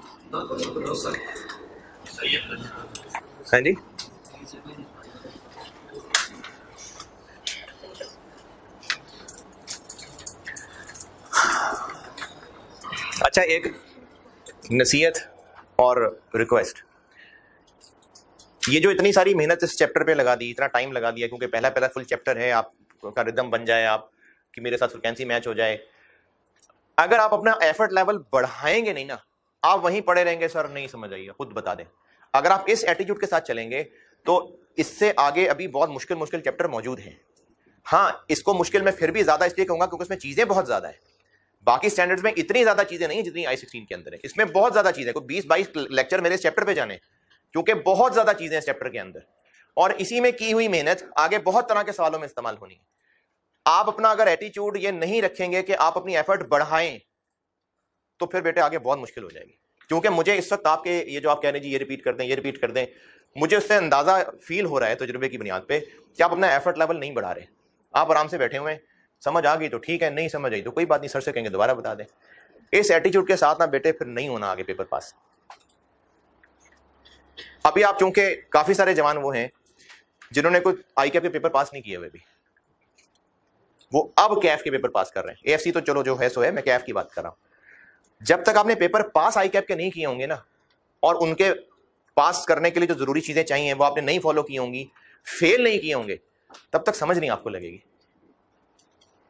हाँ जी, अच्छा, एक नसीहत और रिक्वेस्ट, ये जो इतनी सारी मेहनत इस चैप्टर पे लगा दी, इतना टाइम लगा दिया, क्योंकि पहला फुल चैप्टर है, आपका रिदम बन जाए, आप कि मेरे साथ फ्रीक्वेंसी मैच हो जाए। अगर आप अपना एफर्ट लेवल बढ़ाएंगे नहीं ना, आप वहीं पड़े रहेंगे, सर नहीं समझ आइए, खुद बता दें। अगर आप इस एटीट्यूड के साथ चलेंगे तो इससे आगे अभी बहुत मुश्किल चैप्टर मौजूद हैं। हाँ, इसको मुश्किल में फिर भी ज्यादा इसलिए कहूंगा क्योंकि इसमें चीजें बहुत ज्यादा है। बाकी स्टैंडर्ड्स में इतनी ज्यादा चीजें नहीं है जितनी I16 के अंदर है। इसमें बहुत ज्यादा चीजें, कोई 20-22 लेक्चर मेरे इस चैप्टर पे जाने, क्योंकि बहुत ज्यादा चीजें इस चैप्टर के अंदर, और इसी में की हुई मेहनत आगे बहुत तरह के सवालों में इस्तेमाल होनी है। आप अपना अगर एटीट्यूड ये नहीं रखेंगे कि आप अपनी एफर्ट बढ़ाएं, तो फिर बेटे आगे बहुत मुश्किल हो जाएगी। क्योंकि मुझे इस वक्त आपके ये जो आप कह रहे हैं जी ये रिपीट कर दें, ये रिपीट कर दें, मुझे उससे अंदाजा फील हो रहा है तजुर्बे की बुनियाद पे कि आप अपना एफर्ट लेवल नहीं बढ़ा रहे। आप आराम से बैठे हुए हैं, समझ आ गई तो ठीक है, नहीं समझ आई तो कोई बात नहीं, सर से कहेंगे दोबारा बता दें। इस एटीट्यूड के साथ ना बेटे फिर नहीं होना आगे पेपर पास। अभी आप चूंकि काफी सारे जवान वो हैं जिन्होंने कोई आईकेएफ के पेपर पास नहीं किए हुए भी, वो अब कैफ के पेपर पास कर रहे हैं। एएफसी तो चलो जो है सो है, मैं कैफ की बात कर रहा हूं। जब तक आपने पेपर पास आईकेएफ के नहीं किए होंगे ना, और उनके पास करने के लिए जो जरूरी चीजें चाहिए वो आपने नहीं फॉलो की होंगी, फेल नहीं किए होंगे, तब तक समझ नहीं आपको लगेगी।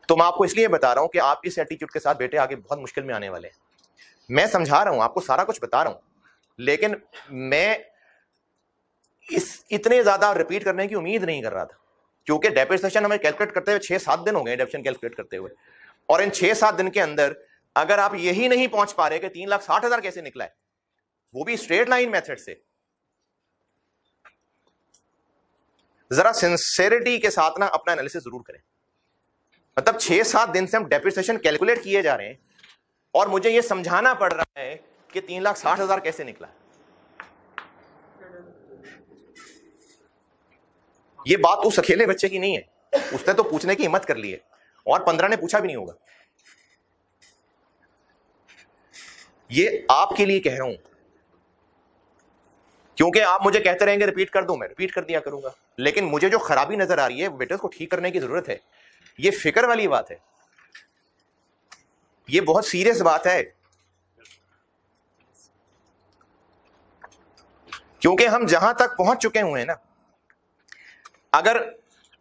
तो मैं आपको इसलिए बता रहा हूं कि आप इस एटीट्यूड के साथ बेटे आगे बहुत मुश्किल में आने वाले हैं। मैं समझा रहा हूं, आपको सारा कुछ बता रहा हूं, लेकिन मैं इस इतने ज्यादा रिपीट करने की उम्मीद नहीं कर रहा था, क्योंकि डेप्रिसिएशन हमें कैलकुलेट करते हुए 6-7 दिन हो गए डेप्रिसिएशन कैलकुलेट करते हुए, और इन 6-7 दिन के अंदर अगर आप यही नहीं पहुंच पा रहे कि 3,60,000 कैसे निकला है, वो भी स्ट्रेट लाइन मेथड से, जरा सिंसेरिटी के साथ ना अपना एनालिसिस जरूर करें। मतलब 6-7 दिन से हम डेप्रिसिएशन कैलकुलेट किए जा रहे हैं और मुझे ये समझाना पड़ रहा है कि 3,60,000 कैसे निकला। ये बात उस अकेले बच्चे की नहीं है, उसने तो पूछने की हिम्मत कर ली है और 15 ने पूछा भी नहीं होगा। ये आपके लिए कह रहा हूं, क्योंकि आप मुझे कहते रहेंगे रिपीट कर दूं, मैं रिपीट कर दिया करूंगा, लेकिन मुझे जो खराबी नजर आ रही है बेटे उसको ठीक करने की जरूरत है। ये फिक्र वाली बात है, ये बहुत सीरियस बात है, क्योंकि हम जहां तक पहुंच चुके हुए हैं ना, अगर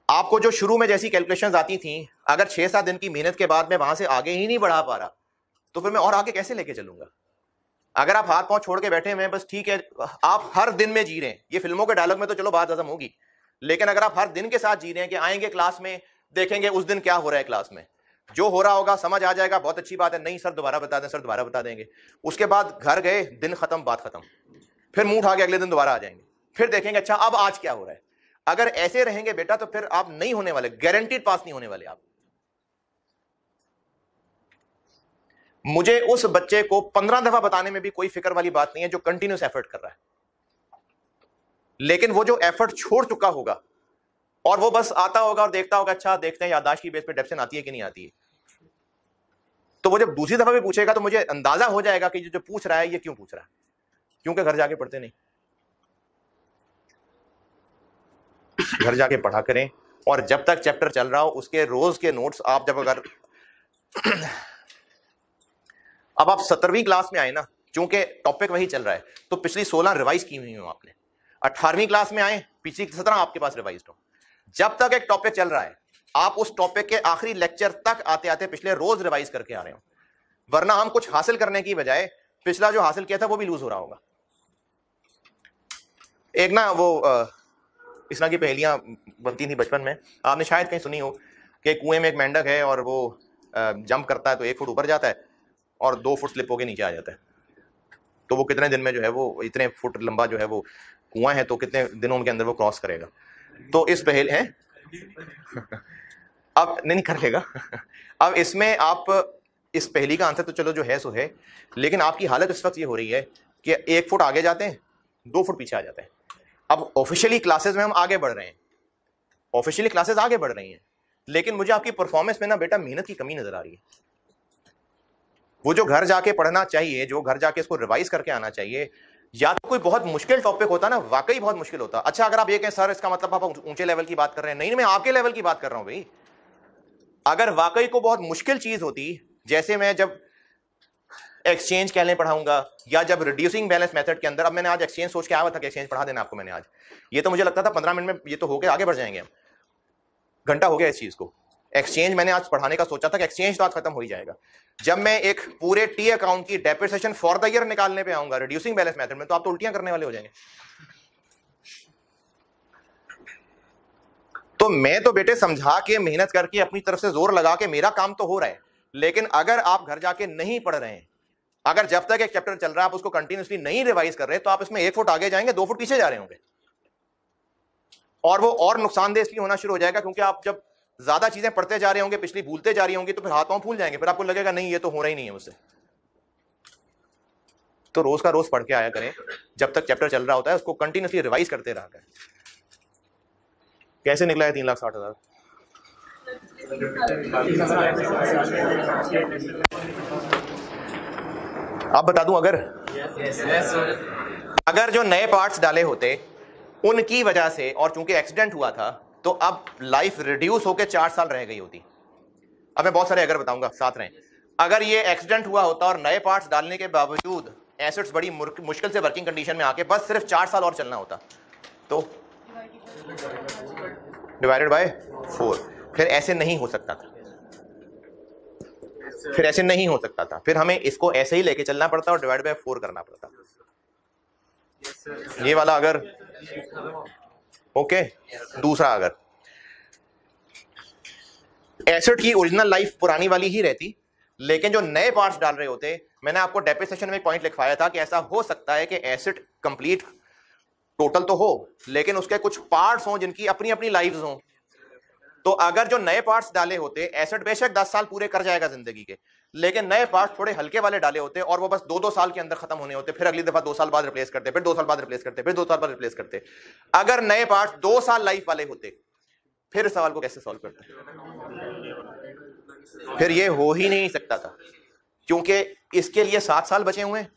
आपको जो शुरू में जैसी कैलकुलेशंस आती थी, अगर 6-7 दिन की मेहनत के बाद मैं वहां से आगे ही नहीं बढ़ा पा रहा, तो फिर मैं और आगे कैसे लेके चलूंगा। अगर आप हाथ पांव छोड़ के बैठे हैं, बस ठीक है, आप हर दिन में जी रहे हैं, ये फिल्मों के डायलॉग में तो चलो बात हजम होगी, लेकिन अगर आप हर दिन के साथ जी रहे हैं कि आएंगे क्लास में, देखेंगे उस दिन क्या हो रहा है, क्लास में जो हो रहा होगा समझ आ जाएगा, बहुत अच्छी बात है, नहीं सर दोबारा बता दें, सर दोबारा बता देंगे, उसके बाद घर गए, दिन खत्म, बात खत्म, फिर मुंह उठा के अगले दिन दोबारा आ जाएंगे, फिर देखेंगे अच्छा अब आज क्या हो रहा है। अगर ऐसे रहेंगे बेटा तो फिर आप नहीं होने वाले, गारंटीड पास नहीं होने वाले आप। मुझे उस बच्चे को 15 दफा बताने में भी कोई फिक्र वाली बात नहीं है जो कंटिन्यूस एफर्ट कर रहा है, लेकिन वो जो एफर्ट छोड़ चुका होगा और वो बस आता होगा और देखता होगा अच्छा देखते हैं याददाश्त की बेस पे डेप्शन आती है कि नहीं आती है, तो वो जब दूसरी दफा भी पूछेगा तो मुझे अंदाजा हो जाएगा कि जो पूछ रहा है ये क्यों पूछ रहा है, क्योंकि घर जाके पढ़ते नहीं। घर जाके पढ़ा करें, और जब तक चैप्टर चल रहा हो उसके रोज के नोट्स आप जब अगर अब आप 17वीं क्लास में आए ना, चूंकि टॉपिक वही चल रहा है, तो पिछली 16 रिवाइज की हुई हो आपने। 18वीं क्लास में आए, पिछली 17 आपके पास रिवाइज हो। जब तक एक टॉपिक चल रहा है आप उस टॉपिक के आखिरी लेक्चर तक आते आते पिछले रोज रिवाइज करके आ रहे हो, वरना हम कुछ हासिल करने की बजाय पिछला जो हासिल किया था वो भी लूज हो रहा होगा। एक ना वो इस तरह की पहेलियां बनती थी बचपन में, आपने शायद कहीं सुनी हो कि कुएं में एक मेंढक है और वो जंप करता है तो 1 फुट ऊपर जाता है और 2 फुट स्लिप होकर नीचे आ जाता है, तो वो कितने दिन में जो है वो इतने फुट लंबा जो है वो कुआं है, तो कितने दिनों के अंदर वो क्रॉस करेगा। तो इस पहेल है अब नहीं कर लेगा। अब इसमें आप इस पहेली का आंसर तो चलो जो है सो है, लेकिन आपकी हालत इस वक्त ये हो रही है कि 1 फुट आगे जाते हैं, 2 फुट पीछे आ जाते हैं। अब ऑफिशियली क्लासेस में हम आगे बढ़ रहे हैं, ऑफिशियली क्लासेस आगे बढ़ रही हैं, लेकिन मुझे आपकी परफॉर्मेंस में ना बेटा मेहनत की कमी नजर आ रही है। वो जो घर जाके पढ़ना चाहिए, जो घर जाके इसको रिवाइज करके आना चाहिए, या तो कोई बहुत मुश्किल टॉपिक होता ना, वाकई बहुत मुश्किल होता। अच्छा अगर आप ये कहें सर इसका मतलब आप ऊंचे लेवल की बात कर रहे हैं, नहीं मैं आपके लेवल की बात कर रहा हूं भाई। अगर वाकई को बहुत मुश्किल चीज होती, जैसे मैं जब एक्सचेंज कहने पढ़ाऊंगा या जब रिड्यूसिंग बैलेंस मेथड के अंदर, अब मैंने आज एक्सचेंज सोच के आया था कि एक्सचेंज पढ़ा देना आपको मैंने आज, ये तो मुझे लगता था 15 मिनट में ये तो होके आगे बढ़ जाएंगे हम, घंटा हो गया इस चीज को। एक्सचेंज मैंने आज पढ़ाने का सोचा था कि एक्सचेंज तो आज खत्म हो ही जाएगा। जब मैं एक पूरे टी अकाउंट की डेप्रिसिएशन फॉर द ईयर निकालने पे आऊंगा रिड्यूसिंग बैलेंस मेथड में, तो आप तो उल्टियां करने वाले हो जाएंगे। तो मैं तो बेटे समझा के मेहनत करके अपनी तरफ से जोर लगा के मेरा काम तो हो रहा है, लेकिन अगर आप घर जाके नहीं पढ़ रहे हैं, अगर जब तक एक चैप्टर चल रहा है आप उसको कंटिन्यूसली नहीं रिवाइज कर रहे, तो आप इसमें 1 फुट आगे जाएंगे, 2 फुट पीछे जा रहे होंगे, और वो और नुकसानदेह इसलिए होना शुरू हो जाएगा क्योंकि आप जब ज्यादा चीजें पढ़ते जा रहे होंगे, पिछली भूलते जा रही होंगी, तो फिर हाथ पांव फूल जाएंगे, फिर आपको लगेगा नहीं ये तो हो रहा ही नहीं है मुझसे। तो रोज का रोज पढ़ के आया करें, जब तक चैप्टर चल रहा होता है उसको कंटिन्यूसली रिवाइज करते रहा करें। कैसे निकला है 3,60,000? आप बता दूं, अगर जो नए पार्ट्स डाले होते उनकी वजह से, और चूंकि एक्सीडेंट हुआ था, तो अब लाइफ रिड्यूस होकर 4 साल रह गई होती। अब मैं बहुत सारे अगर बताऊंगा, साथ रहें। अगर ये एक्सीडेंट हुआ होता और नए पार्ट्स डालने के बावजूद एसिड्स बड़ी मुश्किल से वर्किंग कंडीशन में आके बस सिर्फ 4 साल और चलना होता, तो डिवाइडेड बाय 4। फिर ऐसे नहीं हो सकता था, फिर हमें इसको ऐसे ही लेके चलना पड़ता और डिवाइड बाय 4 करना पड़ता। ये वाला अगर ओके। दूसरा, अगर एसिड की ओरिजिनल लाइफ पुरानी वाली ही रहती, लेकिन जो नए पार्ट्स डाल रहे होते, मैंने आपको डेप्रिसिएशन में एक पॉइंट लिखवाया था कि ऐसा हो सकता है कि एसिड कंप्लीट टोटल तो हो, लेकिन उसके कुछ पार्ट्स हों जिनकी अपनी अपनी लाइव्स हों। तो अगर जो नए पार्ट्स डाले होते, एसिड बेशक 10 साल पूरे कर जाएगा जिंदगी के, लेकिन नए पार्ट्स थोड़े हल्के वाले डाले होते और वो बस 2-2 साल के अंदर खत्म होने होते, फिर अगली दफा 2 साल बाद रिप्लेस करते, फिर 2 साल बाद रिप्लेस करते, फिर 2 साल बाद रिप्लेस करते। अगर नए पार्ट्स 2 साल लाइफ वाले होते, फिर सवाल को कैसे सॉल्व करते? फिर ये हो ही नहीं सकता था, क्योंकि इसके लिए 7 साल बचे हुए हैं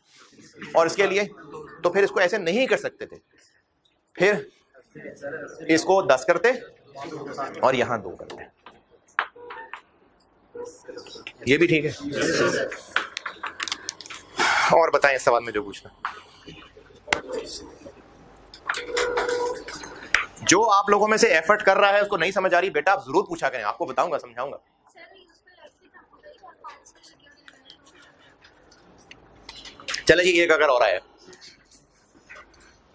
और इसके लिए, तो फिर इसको ऐसे नहीं कर सकते थे। फिर इसको 10 करते और यहां 2 करते। ये भी ठीक है। और बताएं इस सवाल में जो पूछना। जो आप लोगों में से एफर्ट कर रहा है उसको नहीं समझ आ रही, बेटा आप जरूर पूछा करें, आपको बताऊंगा, समझाऊंगा। चले जी, एक अगर और आया,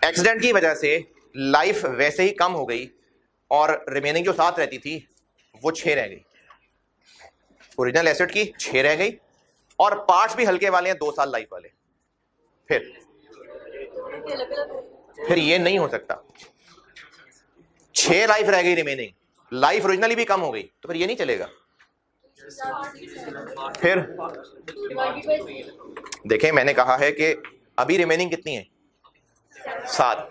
एक्सीडेंट की वजह से लाइफ वैसे ही कम हो गई और रिमेनिंग जो 7 रहती थी वो 6 रह गई। ओरिजिनल एसिड की 6 रह गई और पार्ट्स भी हल्के वाले हैं, 2 साल लाइफ वाले। फिर ये नहीं हो सकता। 6 लाइफ रह गई रिमेनिंग, लाइफ ओरिजिनली भी कम हो गई, तो फिर ये नहीं चलेगा। फिर देखें, मैंने कहा है कि अभी रिमेनिंग कितनी है? 7।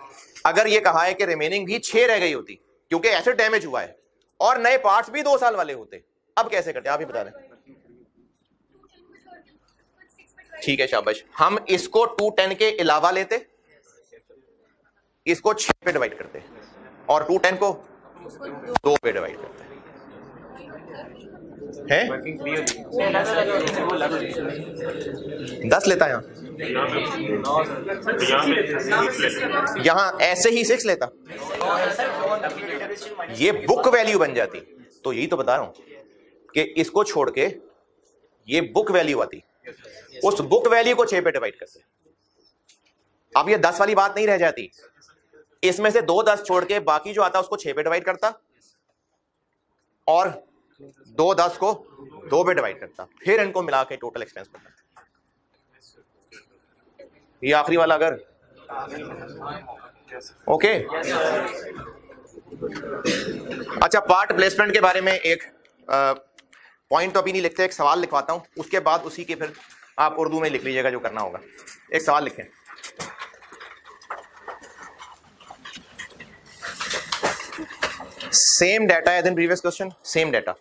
अगर ये कहा है कि रिमेनिंग भी 6 रह गई होती क्योंकि एसिड डैमेज हुआ है और नए पार्ट्स भी 2 साल वाले होते, अब कैसे करते आप ही बता दें। ठीक है, शाबाश। हम इसको 210 के अलावा लेते, इसको 6 पे डिवाइड करते और 210 को 2 पे डिवाइड करते हैं। 10 लेता है यहां ऐसे ही 6 लेता, ये बुक वैल्यू बन जाती। तो यही तो बता रहा हूं कि इसको छोड़ के ये बुक वैल्यू आती, उस बुक वैल्यू को 6 पे डिवाइड करते। अब ये 10 वाली बात नहीं रह जाती, इसमें से 2 10 छोड़ के बाकी जो आता उसको 6 पे डिवाइड करता और 2 10 को 2 पे डिवाइड करता, फिर इनको मिला के टोटल एक्सपेंस करता। ये आखिरी वाला अगर ओके। अच्छा, पार्ट प्लेसमेंट के बारे में एक पॉइंट तो अभी नहीं लिखते, एक सवाल लिखवाता हूं, उसके बाद उसी के फिर आप उर्दू में लिख लीजिएगा जो करना होगा। एक सवाल लिखें। Same data as in previous question, same data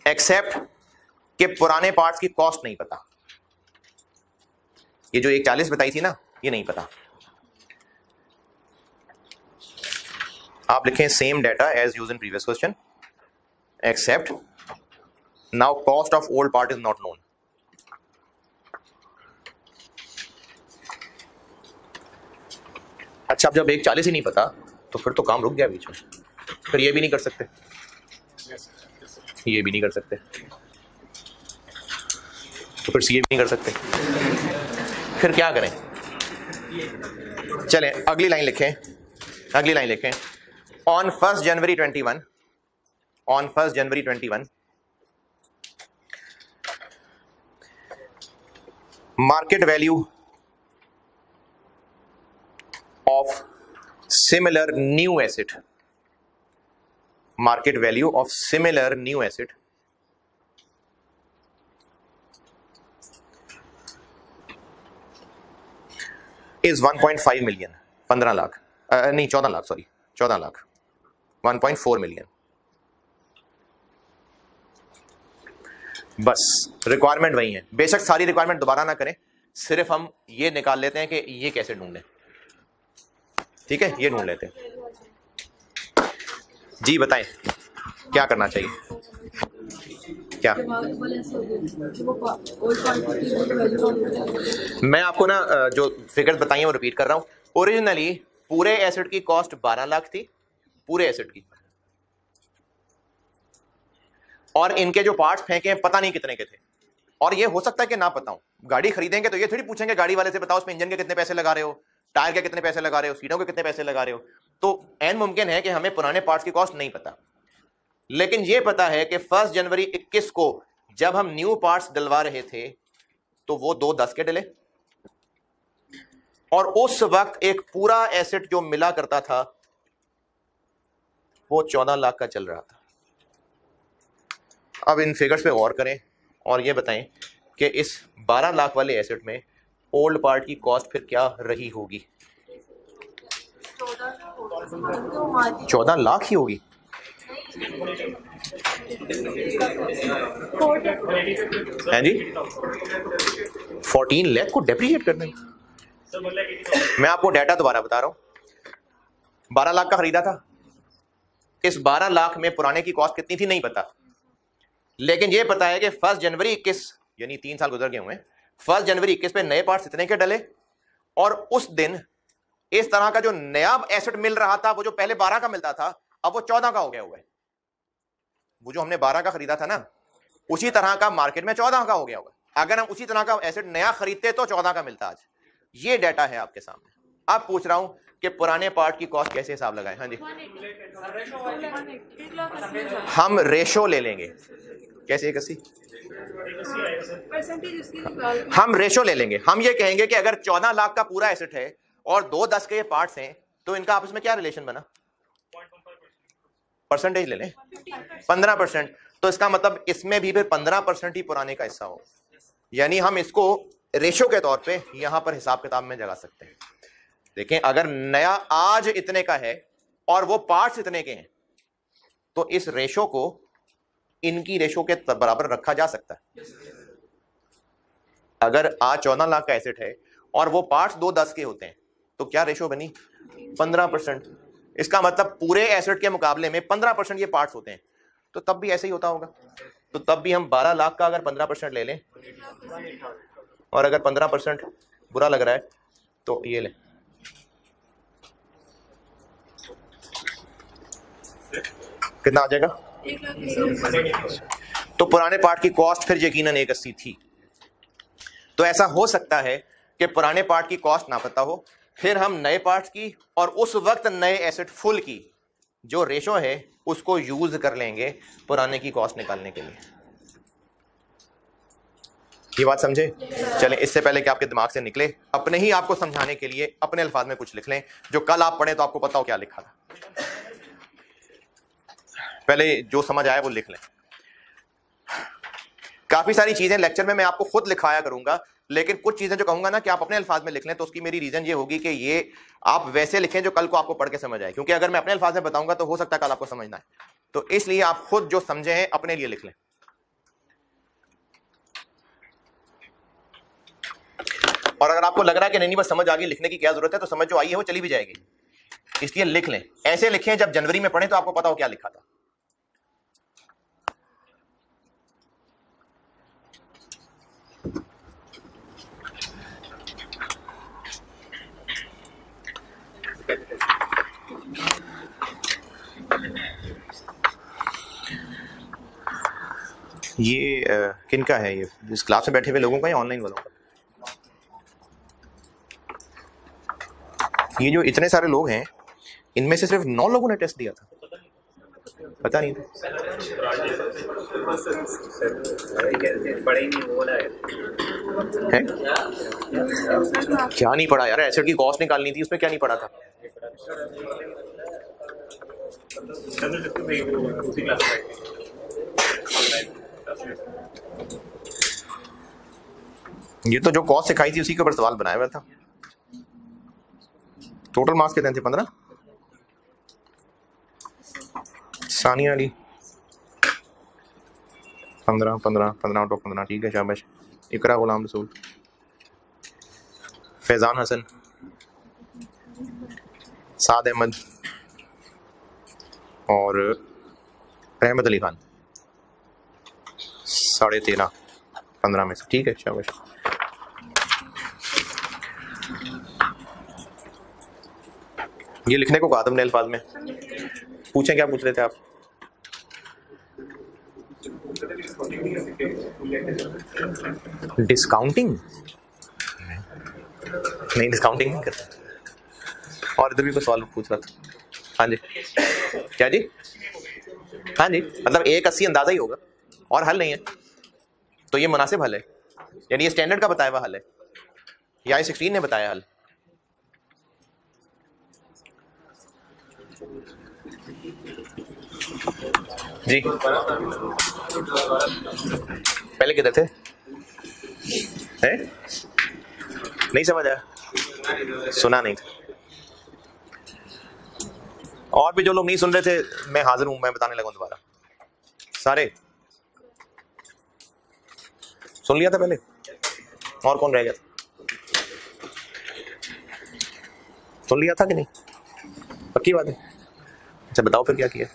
except कि पुराने पार्ट्स की कॉस्ट नहीं पता। ये जो 140 बताई थी ना, ये नहीं पता। आप लिखें same data as used in previous question except now cost of old part is not known. अच्छा, अब जब 140 ही नहीं पता तो फिर तो काम रुक गया बीच में। फिर ये भी नहीं कर सकते, ये भी नहीं कर सकते, तो फिर सीए भी नहीं कर सकते। फिर क्या करें? चलें अगली लाइन लिखें, अगली लाइन लिखें। On 1 January 21, on 1 January 21 market value of similar new acid, market value of similar new acid is 1.5 million, 15 lakh नहीं 14 लाख, सॉरी 14 लाख, 1.4 मिलियन। बस रिक्वायरमेंट वही है, बेशक सारी रिक्वायरमेंट दोबारा ना करें, सिर्फ हम ये निकाल लेते हैं कि ये कैसे ढूंढें। ठीक है, ये ढूंढ लेते हैं। जी बताएं क्या करना चाहिए। क्या मैं आपको ना जो फिगर्स बताई हैं वो रिपीट कर रहा हूं। ओरिजिनली पूरे एसेट की कॉस्ट 12 लाख थी, पूरे एसेट की, और इनके जो पार्ट्स फेंके हैं पता नहीं कितने के थे, और ये हो सकता है कि ना पता हो। गाड़ी खरीदेंगे तो ये थोड़ी पूछेंगे गाड़ी वाले से, बताओ उसमें इंजन के कितने पैसे लगा रहे हो, टायर के कितने पैसे लगा रहे हो, सीटों के कितने पैसे लगा रहे हो। तो एन मुमकिन है कि हमें पुराने पार्ट्स की कॉस्ट नहीं पता, लेकिन ये पता है कि 1 जनवरी 21 को जब हम न्यू पार्ट्स डलवा रहे थे तो वो 2.10 के डले, और उस वक्त एक पूरा एसेट जो मिला करता था वो 14 लाख का चल रहा था। अब इन फिगर्स पे गौर करें और ये बताएं कि इस 12 लाख वाले एसेट में ओल्ड पार्ट की कॉस्ट फिर क्या रही होगी। 14 लाख ही होगी। हैं जी, 14 लाख को डेप्रिशिएट करना है। मैं आपको डाटा दोबारा बता रहा हूं, 12 लाख का खरीदा था, इस 12 लाख में पुराने की कॉस्ट कितनी थी नहीं पता, लेकिन यह पता है कि 1 जनवरी 21 यानी 3 साल गुजर गए हुए, 1 जनवरी 21 पे नए पार्ट्स इतने के डले, और उस दिन इस तरह का जो नया एसेट मिल रहा था वो जो पहले 12 का मिलता था अब वो 14 का हो गया हुआ है। वो जो हमने 12 का खरीदा था ना, उसी तरह का मार्केट में 14 का हो गया हुआ है। अगर हम उसी तरह का एसेट नया खरीदते तो 14 का मिलता आज। ये डाटा है आपके सामने। अब पूछ रहा हूं कि पुराने पार्ट की कॉस्ट कैसे हिसाब लगाएं। हाँ जी, हम रेशो ले लेंगे। कैसे 81? हम रेशो ले लेंगे। हम ये कहेंगे कि अगर 14 लाख का पूरा एसेट है और 2.10 के ये पार्ट्स हैं तो इनका आपस में क्या रिलेशन बना? परसेंटेज ले लें, 15%। तो इसका मतलब इसमें भी फिर 15% ही पुराने का हिस्सा हो, यानी हम इसको रेशो के तौर पे यहां पर हिसाब किताब में जगा सकते हैं। देखें, अगर नया आज इतने का है और वो पार्ट्स इतने के हैं तो इस रेशो को इनकी रेशो के बराबर रखा जा सकता है। अगर आज 14 लाख का एसेट है और वो पार्ट्स 2.10 के होते हैं तो क्या रेशो बनी? 15%। इसका मतलब पूरे एसेट के मुकाबले में 15% ये पार्ट्स होते हैं, तो तब भी ऐसे ही होता होगा। तो तब भी हम 12 लाख का अगर 15% ले लें, और अगर 15% बुरा लग रहा है तो ये लें, कितना आ जाएगा? तो पुराने पार्ट की कॉस्ट फिर यकीनन 180 थी। तो ऐसा हो सकता है कि पुराने पार्ट की कॉस्ट ना पता हो, फिर हम नए पार्ट्स की और उस वक्त नए एसेट फुल की जो रेशो है उसको यूज कर लेंगे पुराने की कॉस्ट निकालने के लिए। ये बात समझे? चलें, इससे पहले कि आपके दिमाग से निकले, अपने ही आपको समझाने के लिए अपने अल्फाज में कुछ लिख लें जो कल आप पढ़े तो आपको पता हो क्या लिखा था। पहले जो समझ आया वो लिख लें। काफी सारी चीजें लेक्चर में मैं आपको खुद लिखाया करूंगा, लेकिन कुछ चीजें जो कहूंगा ना कि आप अपने अल्फाज में लिख लें, तो उसकी मेरी रीजन ये होगी कि ये आप वैसे लिखें जो कल को आपको पढ़ के समझ आए, क्योंकि अगर मैं अपने अल्फाज में बताऊंगा तो हो सकता है कल आपको समझना है। तो इसलिए आप खुद जो समझे हैं अपने लिए लिख लें। और अगर आपको लग रहा है कि नहीं बस समझ आ गई, लिखने की क्या जरूरत है, तो समझ जो आई है वो चली भी जाएगी, इसलिए लिख लें। ऐसे लिखें जब जनवरी में पढ़े तो आपको पता हो क्या लिखा था। ये किनका है? ये इस क्लास में बैठे हुए लोगों का या ऑनलाइन वालों का? ये जो इतने सारे लोग हैं इनमें से सिर्फ 9 लोगों ने टेस्ट दिया था, पता नहीं था। है? क्या नहीं पढ़ा यार? एसेट की कॉस्ट निकालनी थी, उसमें क्या नहीं पढ़ा था? ये तो जो कॉस्ट सिखाई थी उसी के ऊपर सवाल बनाया हुआ था। टोटल मास कितने थे? 15। सानिया अली 15 आउट ऑफ 15, ठीक है, शाबाश। इकरा गुलाम रसूल, फैजान हसन, साद अहमद और रहमत अली खान 13.5 15 में से, ठीक है, शाबाश। ये लिखने को कहा तुमने अल्फाज में। पूछें, क्या पूछ रहे थे आप? डिस्काउंटिंग नहीं, डिस्काउंटिंग नहीं करते। और इधर भी कोई सवाल पूछ रहा था। हाँ जी, क्या जी? हाँ जी, मतलब 180 अंदाजा ही होगा और हल नहीं है, तो ये मुनासिब हल है, यानी ये स्टैंडर्ड का बताया हुआ हल है, या 16 ने बताया हल। जी पहले किधर थे? है? नहीं समझ आया, सुना नहीं था। और भी जो लोग नहीं सुन रहे थे, मैं हाजिर हूं, मैं बताने लगा दोबारा। सारे सुन लिया था पहले? और कौन रह गया? सुन लिया था कि नहीं? पक्की बात है? अच्छा बताओ फिर क्या किया है?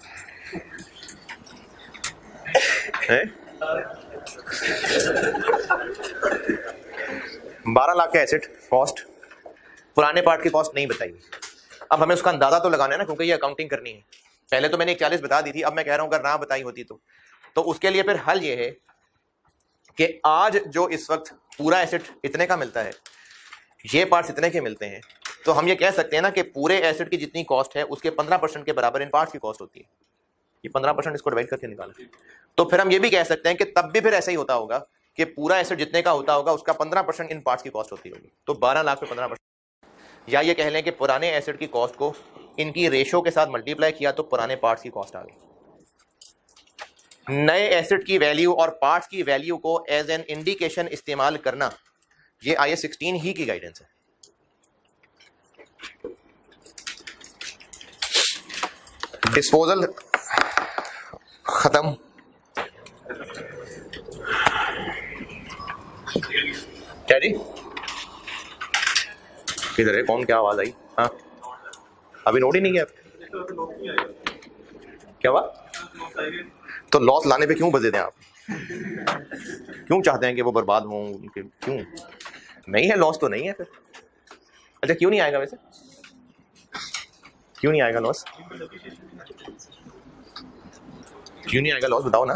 12 लाख का एसेट कॉस्ट, पुराने पार्ट की कॉस्ट नहीं बताई। अब हमें उसका अंदाजा तो लगाना है ना, क्योंकि ये अकाउंटिंग करनी है। पहले तो मैंने 140 बता दी थी, अब मैं कह रहा हूं अगर ना बताई होती तो उसके लिए फिर हल ये है कि आज जो इस वक्त पूरा एसेट इतने का मिलता है, ये पार्ट्स इतने के मिलते हैं, तो हम ये कह सकते हैं ना कि पूरे एसेट की जितनी कॉस्ट है उसके 15% के बराबर इन पार्ट्स की कॉस्ट होती है। ये 15% इसको डिवाइड करके निकालें, तो फिर हम ये भी कह सकते हैं कि तब भी फिर ऐसा ही होता होगा कि पूरा एसेट जितने का होता होगा उसका 15% इन पार्ट्स की कॉस्ट होती होगी। तो 12 लाख पे 15%, या ये कह लें कि पुराने एसेट की कॉस्ट को इनकी रेशो के साथ मल्टीप्लाई किया तो पुराने पार्ट्स की कॉस्ट आ गई। नए एसेट की वैल्यू और पार्ट्स की वैल्यू को एज एन इंडिकेशन इस्तेमाल करना, ये IAS 16 ही की गाइडेंस है। डिस्पोजल खत्म, क्या जी? किधर है? कौन? क्या आवाज आई? हाँ अभी नोट ही नहीं किया, क्या हुआ? तो लॉस लाने पे क्यों बजे दें आप? क्यों चाहते हैं कि वो बर्बाद हों उनके? क्यों नहीं है? लॉस तो नहीं है फिर। अच्छा क्यों नहीं आएगा वैसे? क्यों नहीं आएगा लॉस? क्यों नहीं आएगा लॉस? बताओ ना,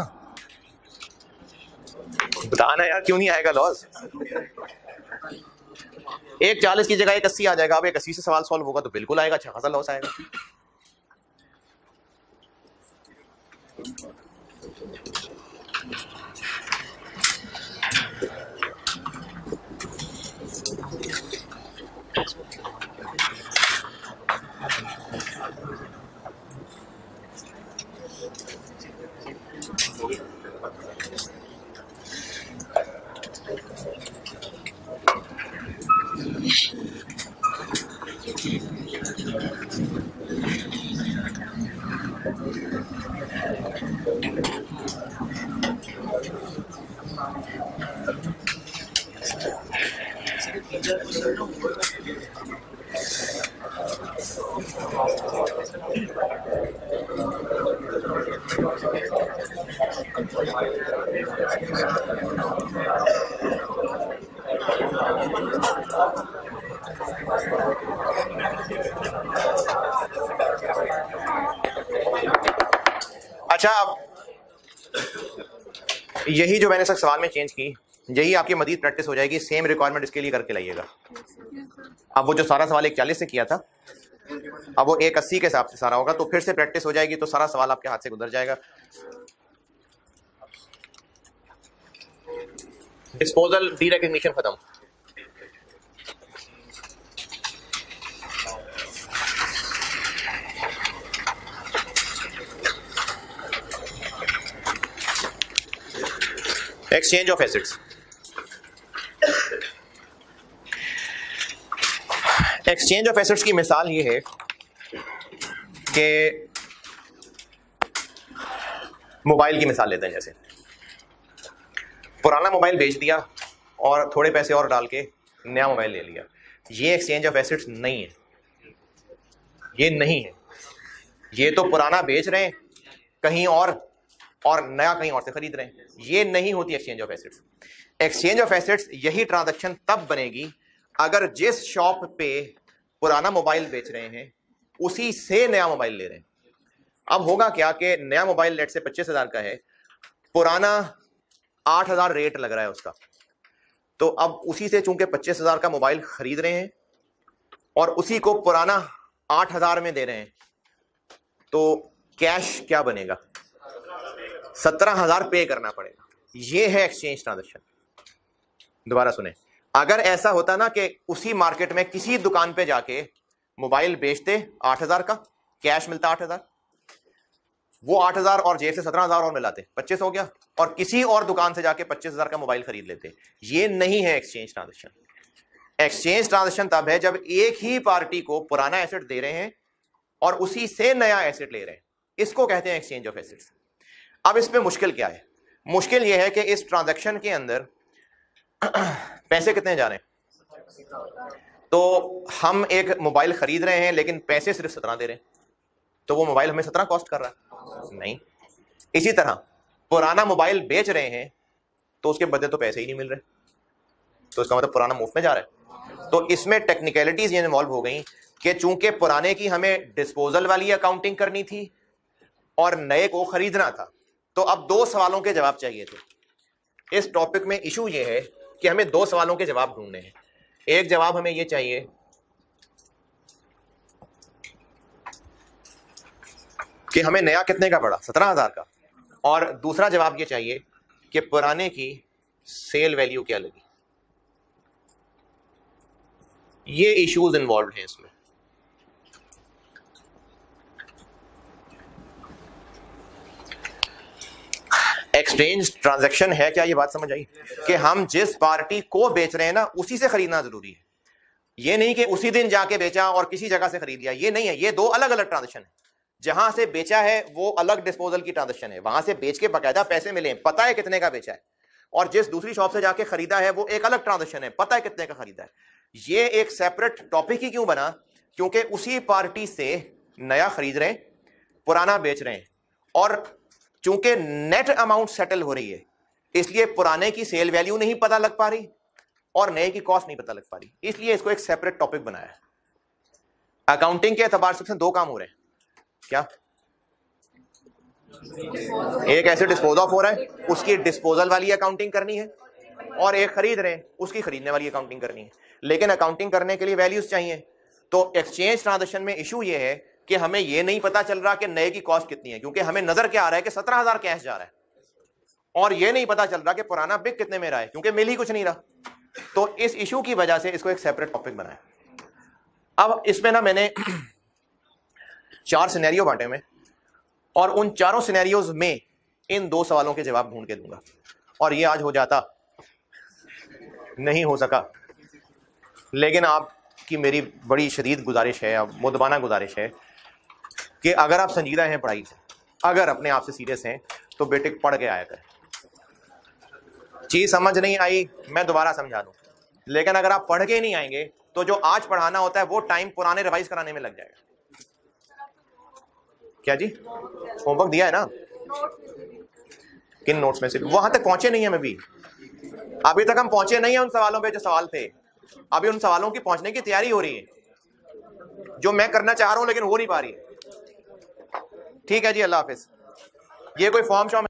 बताना यार, क्यों नहीं आएगा लॉस? 140 की जगह 180 आ जाएगा। अब 180 से सवाल सॉल्व होगा तो बिल्कुल आएगा, अच्छा खासा लॉस आएगा। अच्छा अब यही जो मैंने सब सवाल में चेंज की, यही आपकी मजीद प्रैक्टिस हो जाएगी। सेम रिक्वायरमेंट इसके लिए करके लाइएगा। अब वो जो सारा सवाल 140 से किया था, अब वो 180 के हिसाब से सारा होगा, तो फिर से प्रैक्टिस हो जाएगी, तो सारा सवाल आपके हाथ से गुजर जाएगा। डिस्पोजल डी रिकग्निशन खत्म। Exchange of assets. Exchange of assets की मिसाल ये है कि मोबाइल की मिसाल लेते हैं। जैसे पुराना मोबाइल बेच दिया और थोड़े पैसे और डाल के नया मोबाइल ले लिया, ये एक्सचेंज ऑफ एसेट्स नहीं है, ये नहीं है। ये तो पुराना बेच रहे हैं कहीं और नया कहीं और से खरीद रहे हैं, ये नहीं होती exchange of assets. Exchange of assets यही ट्रांजैक्शन तब बनेगी अगर जिस शॉप पे पुराना मोबाइल बेच रहे हैं उसी से नया मोबाइल ले रहे हैं। अब होगा क्या कि नया मोबाइल लेट से 25,000 का है, पुराना 8,000 रेट लग रहा है उसका, तो अब उसी से चूंकि 25,000 का मोबाइल खरीद रहे हैं और उसी को पुराना 8,000 में दे रहे हैं, तो कैश क्या बनेगा? 17,000 पे करना पड़ेगा। ये है एक्सचेंज ट्रांजैक्शन। दोबारा सुने, अगर ऐसा होता ना कि उसी मार्केट में किसी दुकान पे जाके मोबाइल बेचते 8,000 का, कैश मिलता 8,000, वो 8,000 और जेब से 17,000 और मिलाते, 25 हो गया, और किसी और दुकान से जाके 25,000 का मोबाइल खरीद लेते। ये नहीं है एक्सचेंज ट्रांजैक्शन। एक्सचेंज ट्रांजैक्शन तब है जब एक ही पार्टी को पुराना एसेट दे रहे हैं और उसी से नया एसेट ले रहे हैं, इसको कहते हैं एक्सचेंज ऑफ एसेट्स। अब इसमें मुश्किल क्या है? मुश्किल यह है कि इस ट्रांजैक्शन के अंदर पैसे कितने जा रहे हैं। तो हम एक मोबाइल खरीद रहे हैं लेकिन पैसे सिर्फ 17 दे रहे हैं, तो वो मोबाइल हमें 17 कॉस्ट कर रहा है? नहीं। इसी तरह पुराना मोबाइल बेच रहे हैं तो उसके बदले तो पैसे ही नहीं मिल रहे, तो इसका मतलब पुराना मुफ्त में जा रहा है। तो इसमें टेक्निकलिटीज ये इन्वॉल्व हो गई कि चूंकि पुराने की हमें डिस्पोजल वाली अकाउंटिंग करनी थी और नए को खरीदना था, तो अब 2 सवालों के जवाब चाहिए थे। इस टॉपिक में इशू ये है कि हमें 2 सवालों के जवाब ढूंढने हैं। एक जवाब हमें ये चाहिए कि हमें नया कितने का पड़ा, 17,000 का, और दूसरा जवाब ये चाहिए कि पुराने की सेल वैल्यू क्या लगी। ये इश्यूज इन्वॉल्व हैं इसमें। एक्सचेंज ट्रांजैक्शन है क्या? ये बात समझ आई कि हम जिस पार्टी को बेच रहे हैं ना उसी से खरीदना जरूरी है। ये नहीं कि उसी दिन जाके बेचा और किसी जगह से खरीद लिया, ये नहीं है। ये 2 अलग अलग ट्रांजैक्शन है। जहां से बेचा है वो अलग डिस्पोजल की ट्रांजैक्शन है, वहां से बेच के बकायदा पैसे मिले, पता है कितने का बेचा है, और जिस दूसरी शॉप से जाके खरीदा है वो एक अलग ट्रांजैक्शन है, पता है कितने का खरीदा है। ये एक सेपरेट टॉपिक ही क्यों बना? क्योंकि उसी पार्टी से नया खरीद रहे हैं, पुराना बेच रहे हैं, और चूंकि नेट अमाउंट सेटल हो रही है इसलिए पुराने की सेल वैल्यू नहीं पता लग पा रही और नए की कॉस्ट नहीं पता लग पा रही, इसलिए इसको एक सेपरेट टॉपिक बनाया है। अकाउंटिंग के एतबार से 2 काम हो रहे हैं। क्या? एक ऐसे डिस्पोज ऑफ हो रहा है, उसकी डिस्पोजल वाली अकाउंटिंग करनी है, और एक खरीद रहे हैं, उसकी खरीदने वाली अकाउंटिंग करनी है। लेकिन अकाउंटिंग करने के लिए वैल्यूज चाहिए। तो एक्सचेंज ट्रांजैक्शन में इशू ये है कि हमें ये नहीं पता चल रहा कि नए की कॉस्ट कितनी है, क्योंकि हमें नजर क्या आ रहा है कि 17,000 कैश जा रहा है, और ये नहीं पता चल रहा कि पुराना बिक कितने में रहा है, क्योंकि मिल ही कुछ नहीं रहा। तो इस इशू की वजह से इसको एक सेपरेट टॉपिक बनाया। अब इसमें ना मैंने 4 सिनेरियो बांटे में, और उन चारों सिनेरियोज में इन 2 सवालों के जवाब ढूंढ के दूंगा। और ये आज हो जाता, नहीं हो सका, लेकिन आपकी मेरी बड़ी शदीद गुजारिश है, मुदबाना गुजारिश है कि अगर आप संजीदा हैं पढ़ाई से, अगर अपने आप से सीरियस हैं, तो बेटे पढ़ के आया करें। चीज समझ नहीं आई मैं दोबारा समझा दूं, लेकिन अगर आप पढ़ के नहीं आएंगे तो जो आज पढ़ाना होता है वो टाइम पुराने रिवाइज कराने में लग जाएगा। क्या जी? होमवर्क दिया है ना? किन नोट्स में से? वहां तक पहुंचे नहीं है मैं भी, अभी तक हम पहुंचे नहीं है उन सवालों पे जो सवाल थे। अभी उन सवालों की पहुंचने की तैयारी हो रही है, जो मैं करना चाह रहा हूं लेकिन हो नहीं पा रही है। ठीक है जी, अल्लाह हाफिज। ये कोई फॉर्म शॉर्म